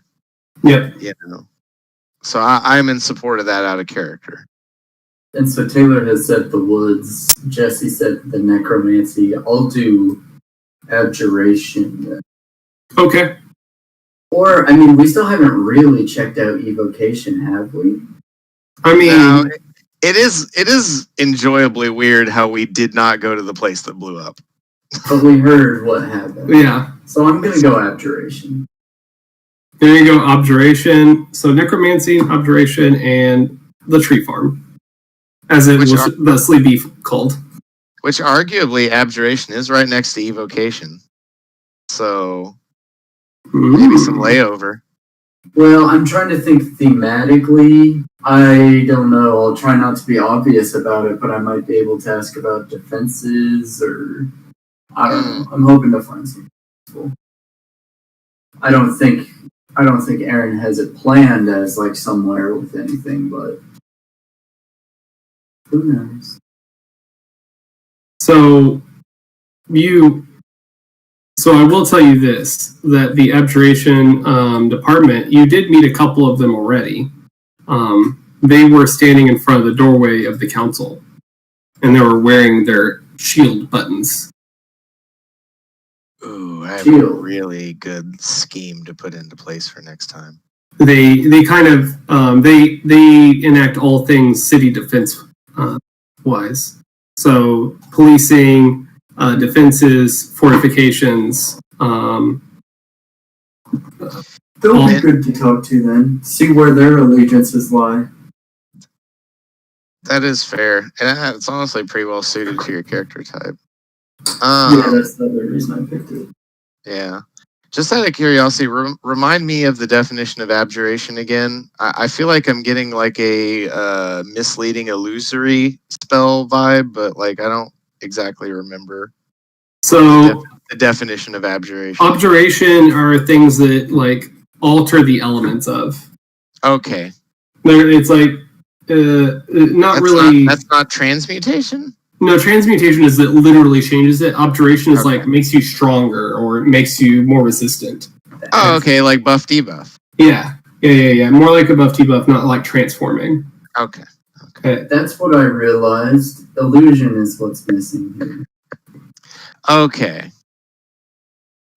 Yep. So I'm in support of that out of character. And so Taylor has said the woods. Jesse said the necromancy. I'll do abjuration. Okay. Or, I mean, we still haven't really checked out evocation, have we? I mean, Now, it is enjoyably weird how we did not go to the place that blew up. But we heard what happened. yeah. So I'm gonna go abjuration. There you go, Abjuration. So Necromancy, Abjuration, and the Tree Farm. As it Which was are- thusly be called. Which arguably abjuration is right next to evocation. So maybe some layover. Well, I'm trying to think thematically. I don't know. I'll try not to be obvious about it, but I might be able to ask about defenses or I don't know. I'm hoping to find something useful. I don't think Aaron has it planned as like somewhere with anything, but who knows? So I will tell you this, that the Abjuration department, you did meet a couple of them already. They were standing in front of the doorway of the council, and they were wearing their shield buttons. Ooh, I have a Shield. really good scheme to put into place for next time. They kind of they enact all things city defense wise. So policing, defenses, fortifications. They'll be good to talk to then. See where their allegiances lie. That is fair, and it's honestly pretty well suited to your character type. Yeah, that's the other reason I picked it. Yeah. Just out of curiosity, remind me of the definition of abjuration again. I feel like I'm getting like a misleading, illusory spell vibe, but like I don't exactly remember So the definition of abjuration. abjuration are things that like alter the elements of. Okay. It's like not That's really. That's not transmutation? No, transmutation is that literally changes it. Obturation is Okay. like makes you stronger or it makes you more resistant. Oh, okay, like buff debuff. Yeah. More like a buff debuff, not like transforming. Okay. That's what I realized. Illusion is what's missing here. Okay.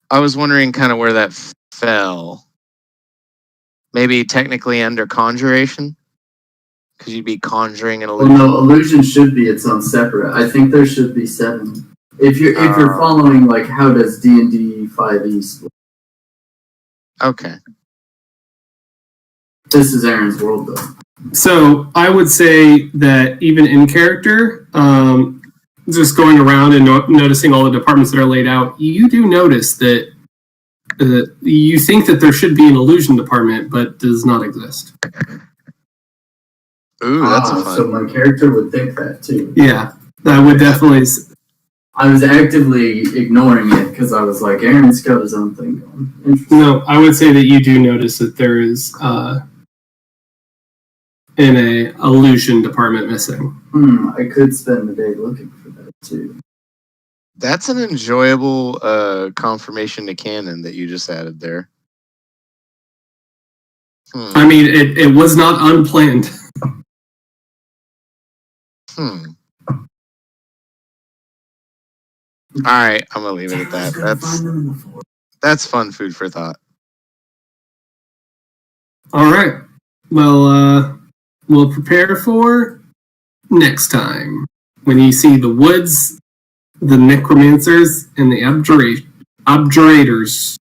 I was wondering kind of where that fell. Maybe technically under conjuration? Because you'd be conjuring an Well, illusion. no, illusion should be its own separate. I think there should be 7. If you're following like how does D&D 5e split? Okay. This is Aaron's world though. So I would say that even in character, just going around and noticing all the departments that are laid out, you do notice that you think that there should be an illusion department, but does not exist. Ooh, that's a fun. So my character would think that too. Yeah, that would definitely. I was actively ignoring it because I was like, Aaron's got his own thing going. Interesting. No, I would say that you do notice that there is an illusion department missing. I could spend the day looking for that too. That's an enjoyable confirmation to canon that you just added there. I mean, it was not unplanned. All right, I'm gonna leave it at that. That's fun food for thought. All right. Well, we'll prepare for next time when you see the woods, the necromancers, and the abjurators.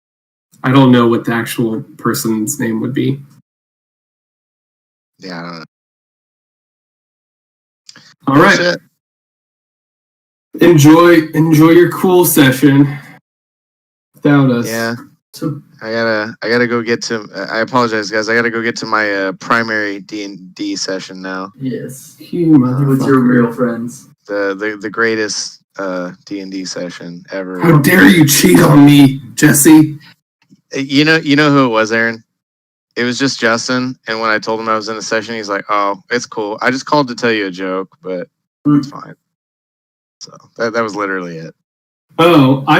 I don't know what the actual person's name would be. Yeah, I don't know. All right. Shit. Enjoy your cool session without us. Yeah. I gotta go get to. I apologize, guys. I gotta go get to my primary D&D session now. Yes. You motherfucker. With your real friends. The greatest D&D session ever. How dare you cheat on me, Jesse? You know who it was, Aaron? It was just Justin. And when I told him I was in a session, he's like, "Oh, it's cool. I just called to tell you a joke, but it's fine." So that was literally it. Oh, I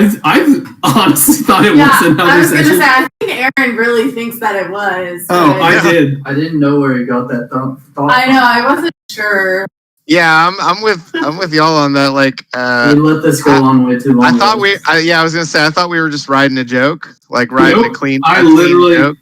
honestly thought it was another I was session. gonna say, I think Aaron really thinks that it was. Oh, but- I did. I didn't know where he got that thought. I know, I wasn't sure. Yeah, I'm with y'all on that. Like, We let this go on way too long. I thought I was gonna say I thought we were just riding a joke, like riding a Nope. clean. I a clean literally- joke.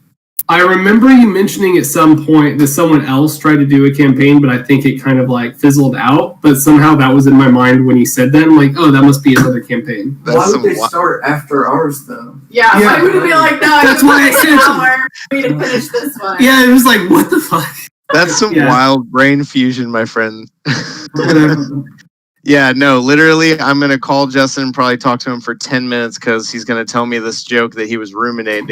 I remember you mentioning at some point that someone else tried to do a campaign, but I think it kind of like fizzled out. But somehow that was in my mind when you said that. I'm like, oh, that must be another campaign. That's Why some would they wi- start after ours though? Yeah, Yeah. why would it be like, no, That's why I it's said an so. hour for me to finish this one. Yeah, it was like, what the fuck? That's some Yeah. wild brain fusion, my friend. Whatever. Yeah, no, literally, I'm gonna call Justin and probably talk to him for 10 minutes because he's gonna tell me this joke that he was ruminating